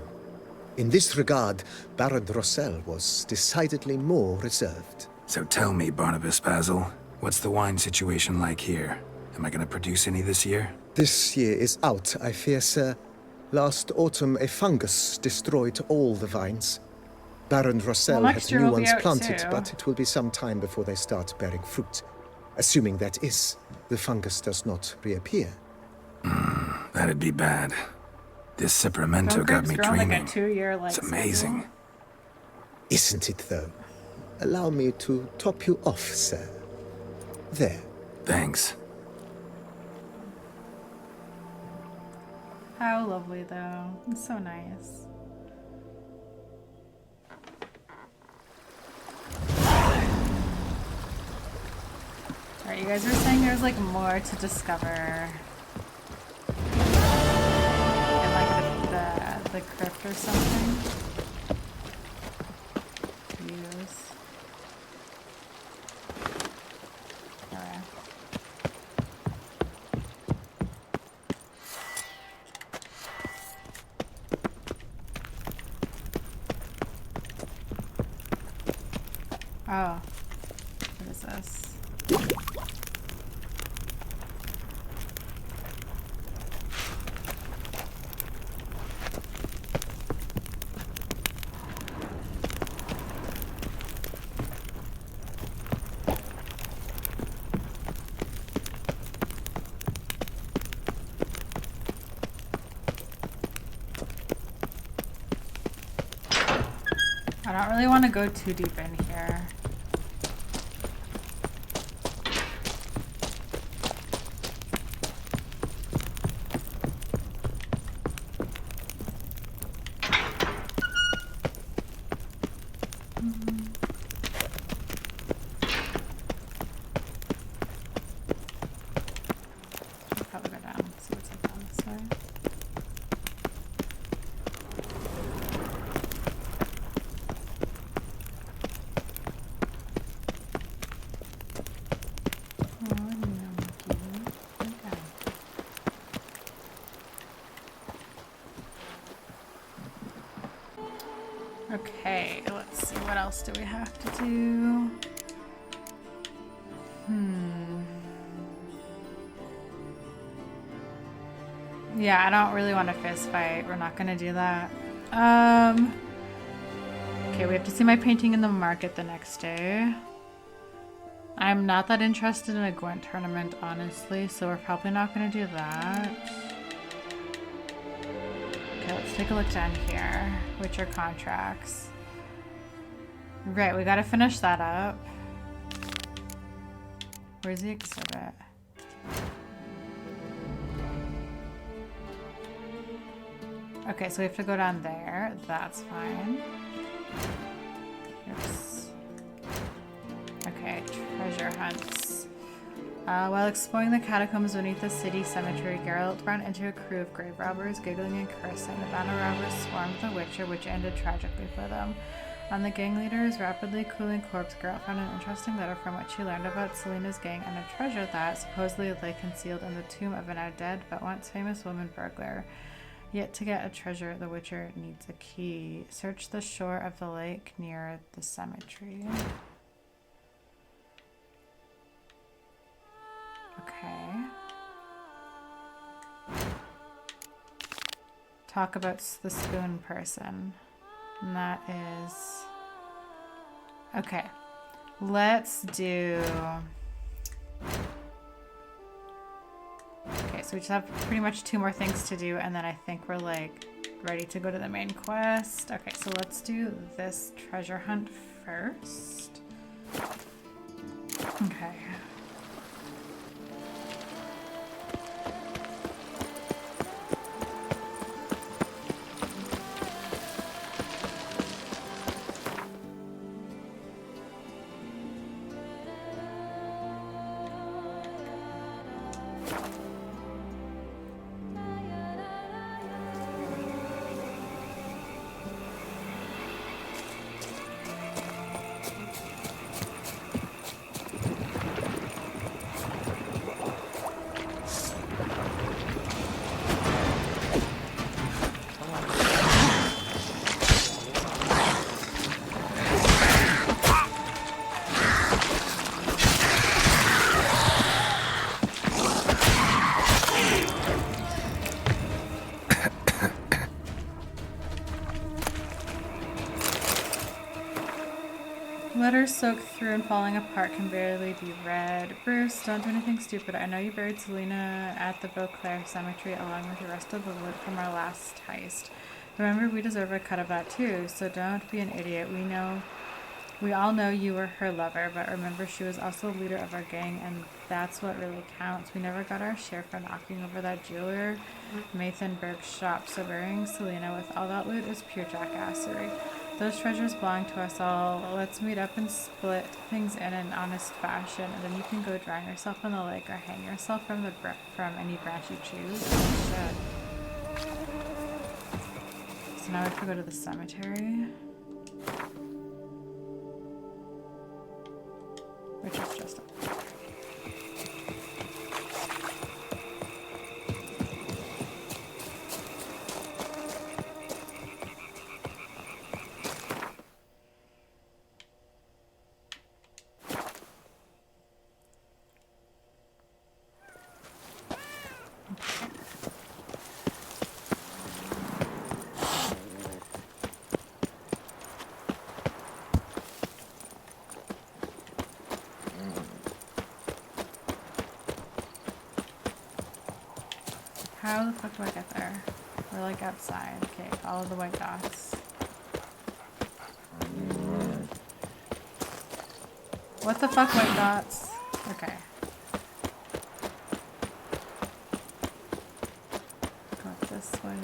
In this regard, Baron Rossel was decidedly more reserved. So tell me, Barnabas Basil, what's the wine situation like here? Am I gonna produce any this year? This year is out, I fear, sir. Last autumn, a fungus destroyed all the vines. Baron Rossel has new ones planted, but it will be some time before they start bearing fruit. Assuming that is, the fungus does not reappear. That'd be bad. This Sapramento got me dreaming. It's amazing. Isn't it, though? Allow me to top you off, sir. There. Thanks. How lovely, though. It's so nice. Alright, you guys were saying there's like more to discover in like the crypt or something. Use. Alright. Oh. What is this? I don't really want to go too deep in here. Probably go down, see what's up down this way. Okay, let's see, what else do we have to do? Yeah, I don't really want a fist fight. We're not gonna do that. Okay, we have to see my painting in the market the next day. I'm not that interested in a Gwent tournament, honestly, so we're probably not gonna do that. Okay, let's take a look down here. Which are contracts? Right, we gotta finish that up. Where's the exhibit? Okay, so we have to go down there. That's fine. Oops. Okay, treasure hunts. While exploring the catacombs beneath the city cemetery, Geralt ran into a crew of grave robbers, giggling and cursing. The band of robbers swarmed the Witcher, which ended tragically for them. On the gang leader's rapidly cooling corpse, Geralt found an interesting letter from which he learned about Selena's gang and a treasure that supposedly lay concealed in the tomb of a now dead but once famous woman burglar. Yet to get a treasure, the Witcher needs a key. Search the shore of the lake near the cemetery. Okay. Talk about the spoon person. And that is... Okay. Let's do... Okay, so we just have pretty much 2 more things to do, and then I think we're like ready to go to the main quest. Okay, so let's do this treasure hunt first. Okay. Letters soaked through and falling apart can barely be read. Bruce, don't do anything stupid. I know you buried Selena at the Beauclair Cemetery along with the rest of the loot from our last heist. Remember, we deserve a cut of that too, so don't be an idiot. We all know you were her lover, but remember she was also the leader of our gang, and that's what really counts. We never got our share for knocking over that jeweler Mathenberg's shop, so burying Selena with all that loot is pure jackassery. Those treasures belong to us all. Let's meet up and split things in an honest fashion, and then you can go drown yourself in the lake or hang yourself from any branch you choose. So now we have to go to the cemetery, which is just up there. How the fuck do I get there? We're like outside. Okay, follow the white dots. What the fuck, white dots? Okay. Go up this way.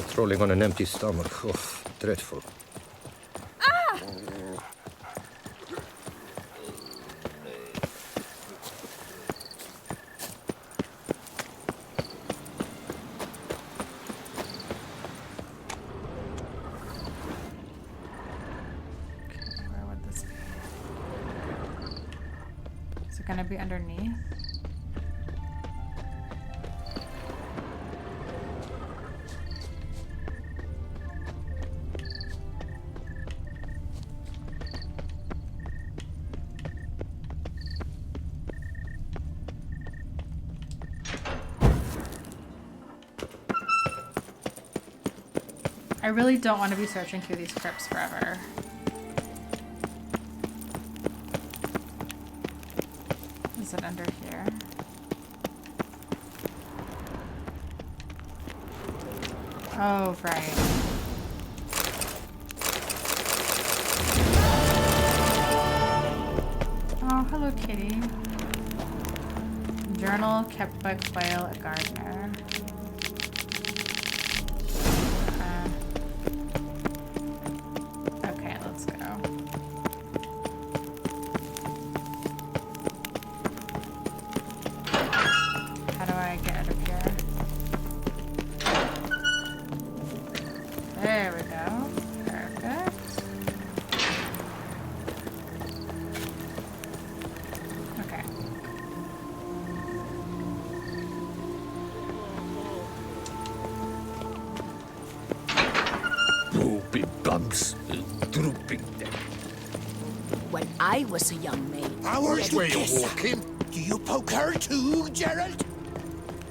Strolling on an empty stomach. Oh, dreadful. Ah! Okay, where would this be? Is it gonna be underneath? I really don't want to be searching through these crypts forever. Is it under here? Oh, right. Oh, hello, kitty. Journal kept by Quayle, a gardener. Okay, let's go. How do I get out of here? droopy bumps. Drooping them. When I was a young maid. Hours where you're walking. Do you poke her too, Gerald?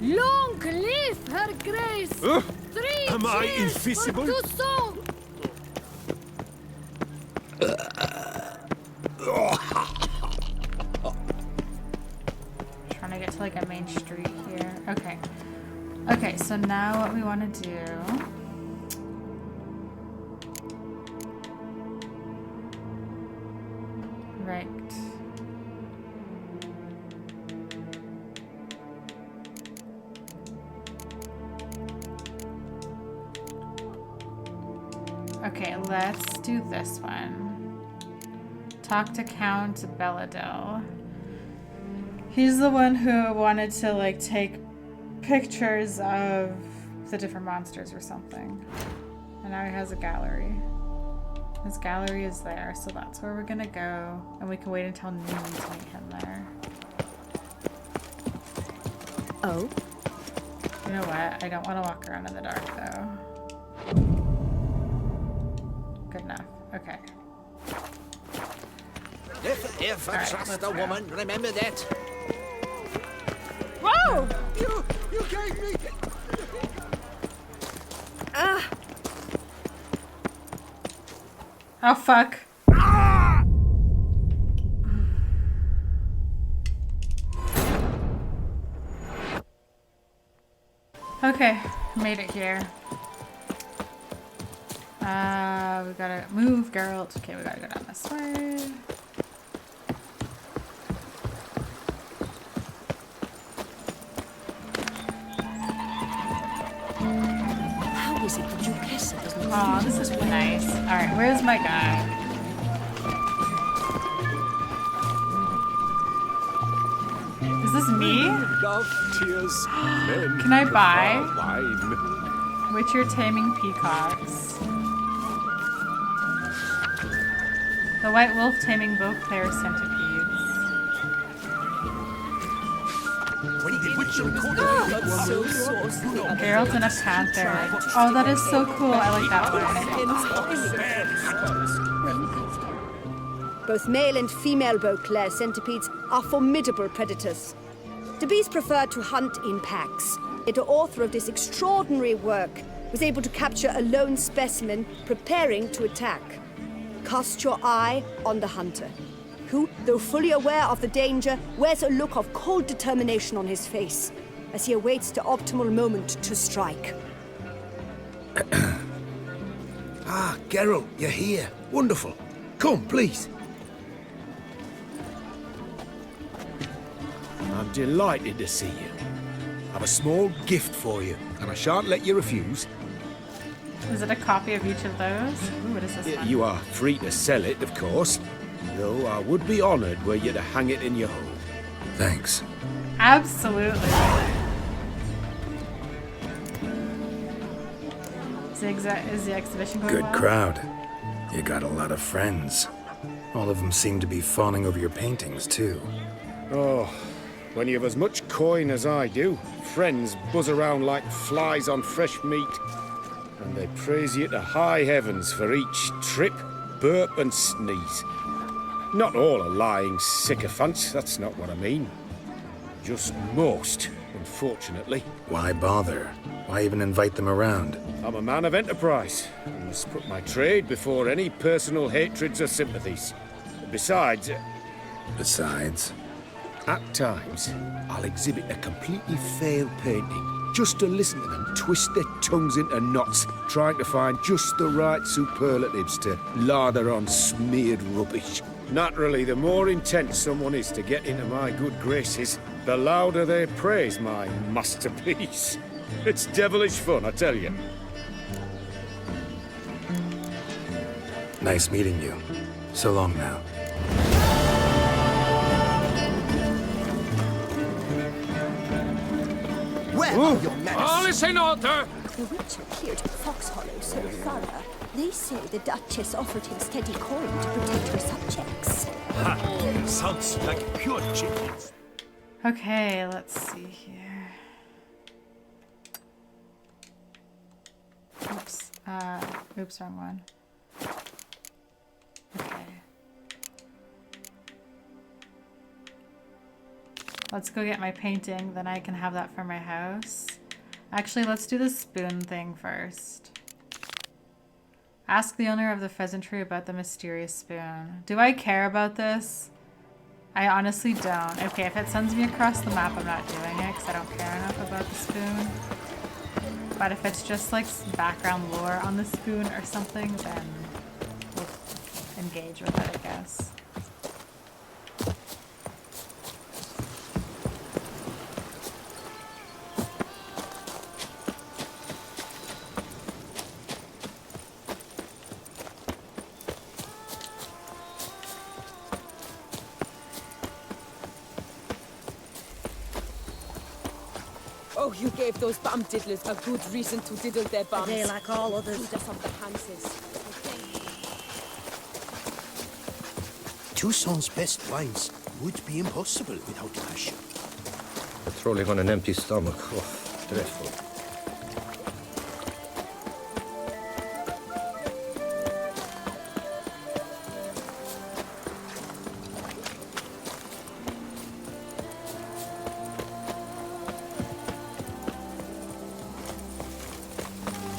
Long live her grace! 3 Am I cheers invisible? for Toussaint! Trying to get to like a main street here. Okay. Okay, so now what we want to do. Right. Okay, let's do this one. Talk to Count Belladil. He's the one who wanted to like take pictures of the different monsters or something. And now he has a gallery. His gallery is there, so that's where we're gonna go. And we can wait until noon to meet him there. Oh? You know what? I don't want to walk around in the dark though. Good enough. Okay. If I Alright, trust let's a go. woman, remember that. Whoa! You gave me... Ah! Oh fuck. Okay, made it here. We gotta move, Geralt. Okay, we gotta go down this way. How is it that Duchessa doesn't Oh, this is nice. Alright, where's my guy? Is this me? Love tears. Men Can I buy? prefer wine. Witcher Taming Peacocks. The White Wolf Taming Both Player Centipedes. That's so saucy. Geralt and a Panther. Oh, that is so cool. I like that one. Both male and female Beauclair centipedes are formidable predators. The bees prefer to hunt in packs. Yet the author of this extraordinary work was able to capture a lone specimen preparing to attack. Cast your eye on the hunter, who, though fully aware of the danger, wears a look of cold determination on his face as he awaits the optimal moment to strike. Ah, Geralt, you're here. Wonderful. Come, please. I'm delighted to see you. I've a small gift for you, and I shan't let you refuse. Is it a copy of each of those? Ooh, what is this one? You are free to sell it, of course, though I would be honoured were you to hang it in your home. Thanks. Absolutely. Is the exhibition going Good well? crowd. You got a lot of friends. All of them seem to be fawning over your paintings, too. Oh, when you have as much coin as I do, friends buzz around like flies on fresh meat. And they praise you to high heavens for each trip, burp and sneeze. Not all are lying sycophants, that's not what I mean. Just most, unfortunately. Why bother? Why even invite them around? I'm a man of enterprise. I must put my trade before any personal hatreds or sympathies. Besides... At times, I'll exhibit a completely failed painting, just to listen to them twist their tongues into knots, trying to find just the right superlatives to lather on smeared rubbish. Naturally, the more intent someone is to get into my good graces, the louder they praise my masterpiece. It's devilish fun, I tell you. Nice meeting you. So long now. Where are your manners? All is in order! The Witcher cleared Foxhollow so thorough. They say the Duchess offered him steady coin to protect her subjects. Ha! Sounds like pure chickens. Okay, let's see here. Oops. Oops, wrong one. Okay. Let's go get my painting, then I can have that for my house. Actually, let's do the spoon thing first. Ask the owner of the pheasantry about the mysterious spoon. Do I care about this? I honestly don't. Okay, if it sends me across the map, I'm not doing it because I don't care enough about the spoon. But if it's just like background lore on the spoon or something, then we'll engage with it, I guess. Oh, you gave those bum diddlers a good reason to diddle their bums. They, like all others. Lead us up the Hanses. Toussaint's best wines would be impossible without passion. Patrolling on an empty stomach. Oh, dreadful.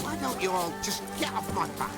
Why don't you all just get off my back?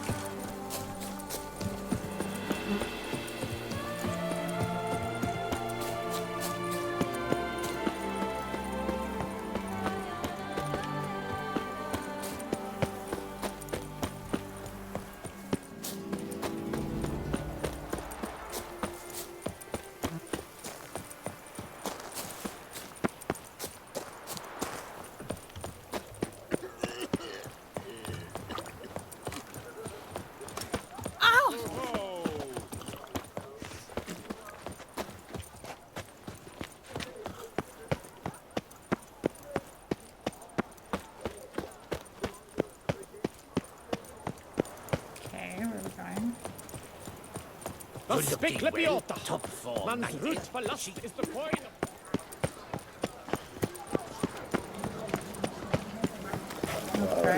Spik lepiota! Top form. Man's root for lust is the coin.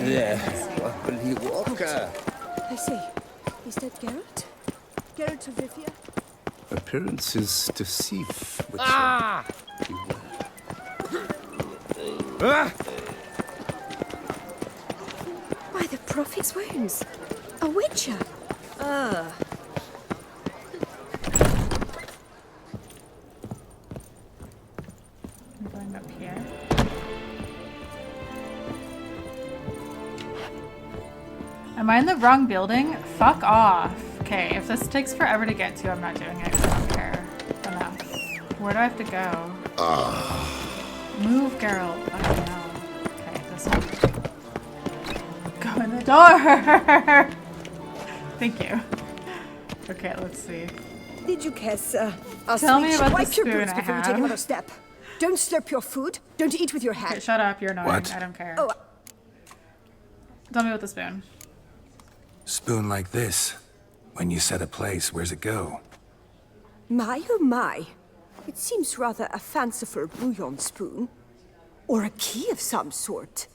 There. Will walk? I see. Is that Geralt? Geralt of Rivia? Appearances deceive. Ah! Why, the prophet's wounds. A witcher. I'm going up here. Am I in the wrong building? Fuck off. Okay, if this takes forever to get to, I'm not doing it 'cause I don't care enough. Where do I have to go? Move, Geralt. Oh, no. Okay, this one. Go in the door! Thank you. Okay, let's see. Did you kiss? I'll Tell me about the wipe your spoon boots I before you take have. another step. Don't slurp your food. Don't eat with your hand. Okay, shut up, you're annoying. What? I don't care. Oh, Tell me about the spoon. Spoon like this. When you set a place, where's it go? my oh my. It seems rather a fanciful bouillon spoon. Or a key of some sort.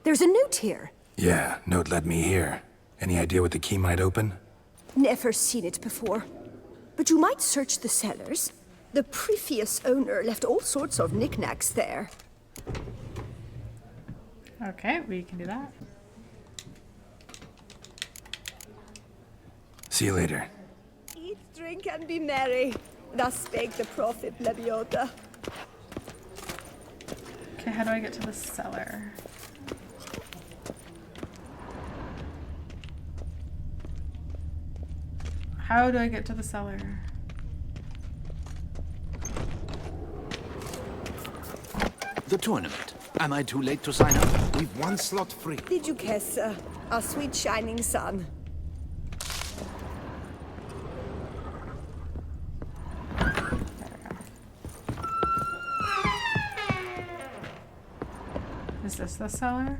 There's a note here. Yeah, note led me here. Any idea what the key might open? Never seen it before. But you might search the cellars. The previous owner left all sorts of knickknacks there. Okay, we can do that. See you later. Eat, drink, and be merry. Thus spake the prophet Lebiota. Okay, how do I get to the cellar? How do I get to the cellar? The tournament. Am I too late to sign up? We've one slot free. Did you kiss our sweet shining sun? Is this the cellar?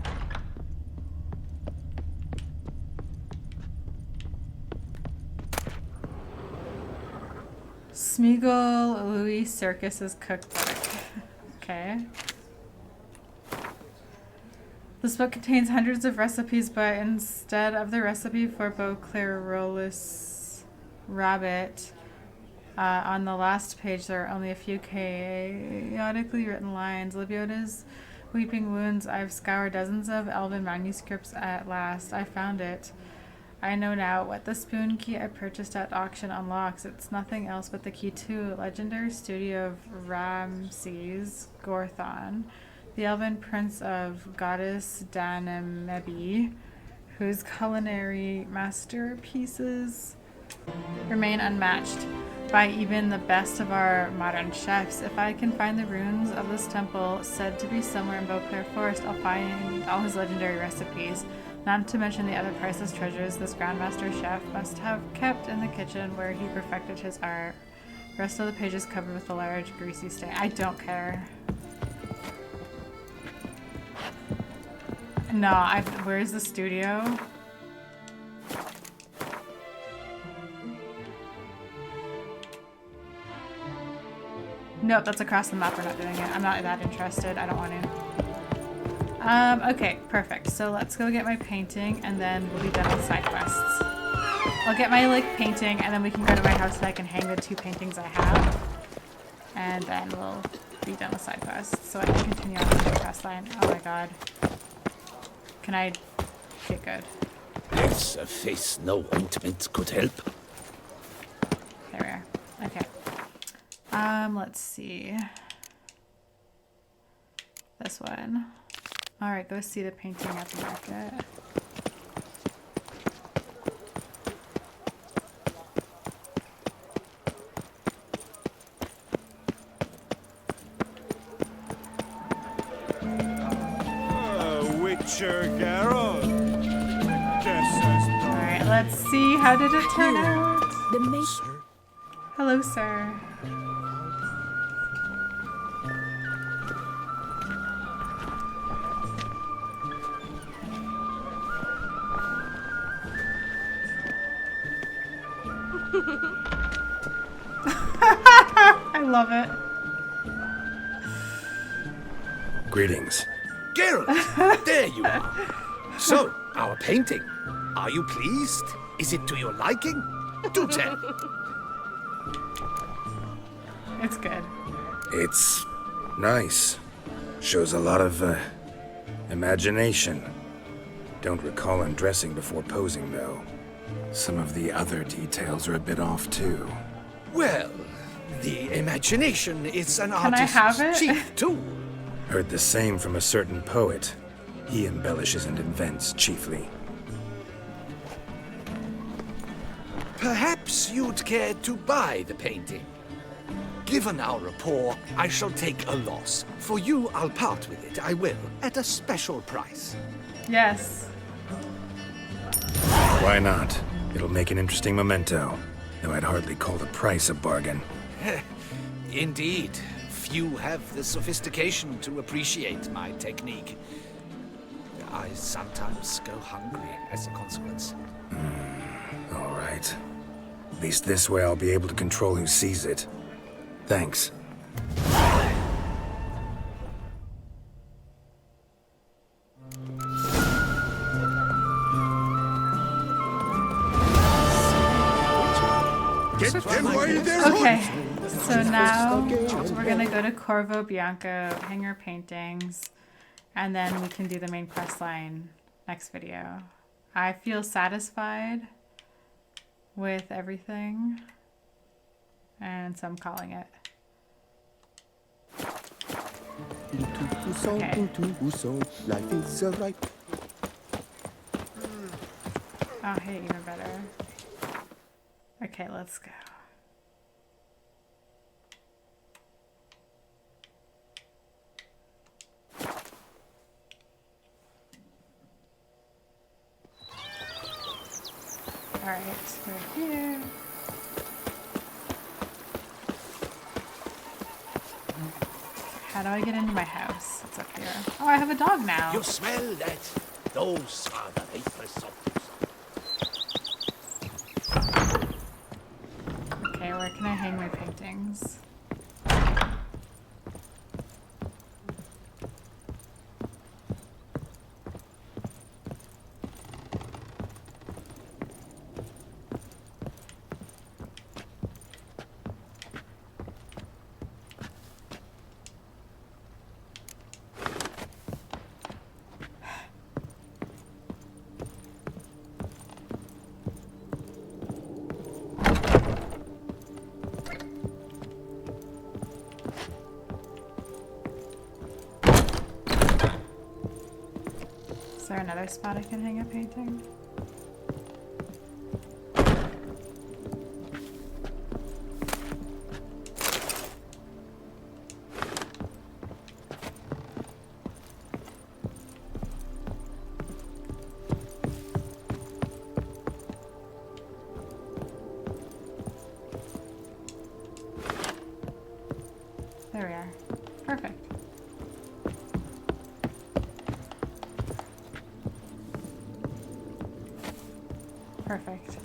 Smeagol Louis Circus's cookbook. Okay. This book contains hundreds of recipes, but instead of the recipe for Beauclairolus rabbit, on the last page there are only a few chaotically written lines. Lebioda's weeping wounds. I've scoured dozens of elven manuscripts at last. I found it. I know now what the spoon key I purchased at auction unlocks. It's nothing else but the key to legendary studio of Ramses Gorthon, the elven prince of goddess Danamebi, whose culinary masterpieces remain unmatched by even the best of our modern chefs. If I can find the ruins of this temple, said to be somewhere in Beauclair Forest, I'll find all his legendary recipes, not to mention the other priceless treasures this Grandmaster Chef must have kept in the kitchen where he perfected his art. The rest of the page is covered with a large greasy stain. I don't care. No, where's the studio? Nope, that's across the map. We're not doing it. I'm not that interested. I don't want to. Okay, perfect. So let's go get my painting and then we'll be done with side quests. I'll get my painting and then we can go to my house so I can hang the 2 paintings I have. And then we'll be done with side quests. So I can continue on with the quest line. Oh my god. Can I get good? There's a face no ointment could help. There we are. Okay. Let's see. This one. Alright, go see the painting at the market. Witcher Geralt. Alright, let's see. How did it turn out? Hello, sir. I love it. Greetings. Geralt, there you are. So, our painting. Are you pleased? Is it to your liking? Do tell. It's good. It's nice. Shows a lot of, imagination. Don't recall undressing before posing, though. Some of the other details are a bit off, too. Well, the imagination is an Can I have it? artist's chief tool. Heard the same from a certain poet. He embellishes and invents, chiefly. Perhaps you'd care to buy the painting. Given our rapport, I shall take a loss. For you, I'll part with it. I will, at a special price. Yes. Why not? It'll make an interesting memento, though I'd hardly call the price a bargain. Indeed. Few have the sophistication to appreciate my technique. I sometimes go hungry as a consequence. All right. At least this way I'll be able to control who sees it. Thanks. Okay, so now we're gonna go to Corvo Bianco, hang our paintings, and then we can do the main quest line next video. I feel satisfied with everything, and so I'm calling it. Life is right. Oh, hey, even better. Okay, let's go. Alright, we're here. How do I get into my house? It's up here. Oh, I have a dog now. You smell that? Those are the vapors of... Okay, where can I hang my paintings? Is there another spot I can hang a painting? There we are. Perfect. Perfect.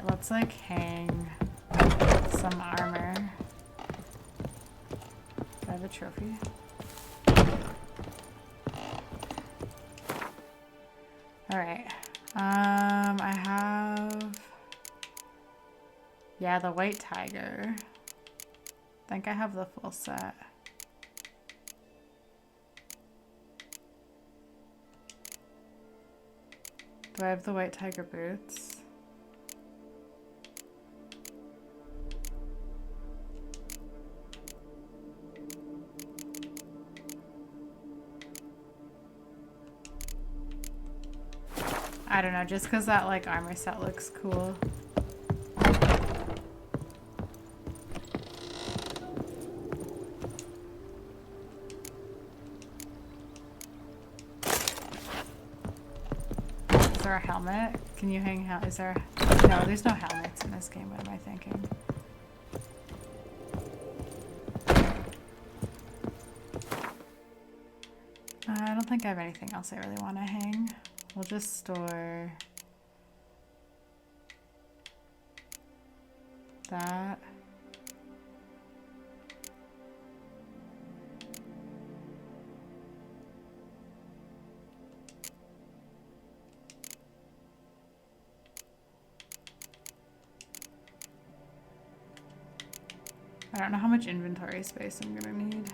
Let's like hang some armor. Do I have a trophy? Alright. I have... Yeah, the white tiger. I think I have the full set. Do I have the white tiger boots? I don't know, just because that like armor set looks cool. Is there a helmet? Can you hang is there? No, there's no helmets in this game. What am I thinking? I don't think I have anything else I really want to hang. We'll just store that. I don't know how much inventory space I'm gonna need.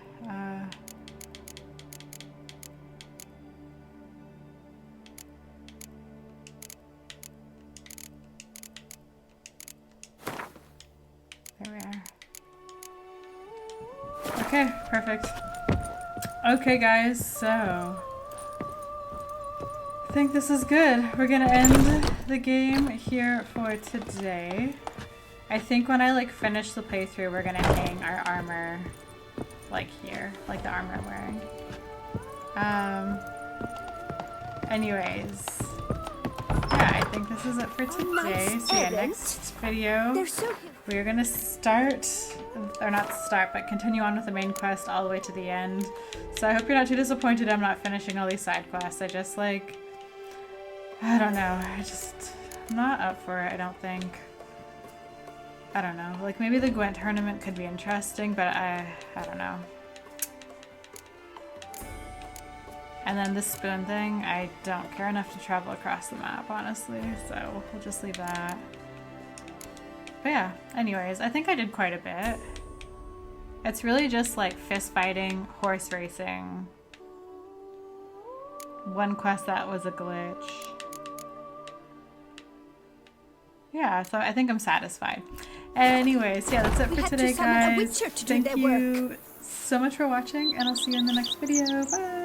There we are. Okay, perfect. Okay guys, so I think this is good. We're gonna end the game here for today. I think when I like finish the playthrough, we're gonna hang our armor like here, like the armor I'm wearing. Anyways, yeah, I think this is it for today. So yeah, next video, we're gonna start, or not start, but continue on with the main quest all the way to the end. So I hope you're not too disappointed I'm not finishing all these side quests. I just like, I don't know, I'm not up for it, I don't think. I don't know, like maybe the Gwent tournament could be interesting, but I don't know. And then the spoon thing, I don't care enough to travel across the map, honestly, so we'll just leave that. But yeah, anyways, I think I did quite a bit. It's really just like fist fighting, horse racing. One quest that was a glitch. Yeah, so I think I'm satisfied. Anyways, yeah, that's it for today, guys. Thank you so much for watching, and I'll see you in the next video. Bye!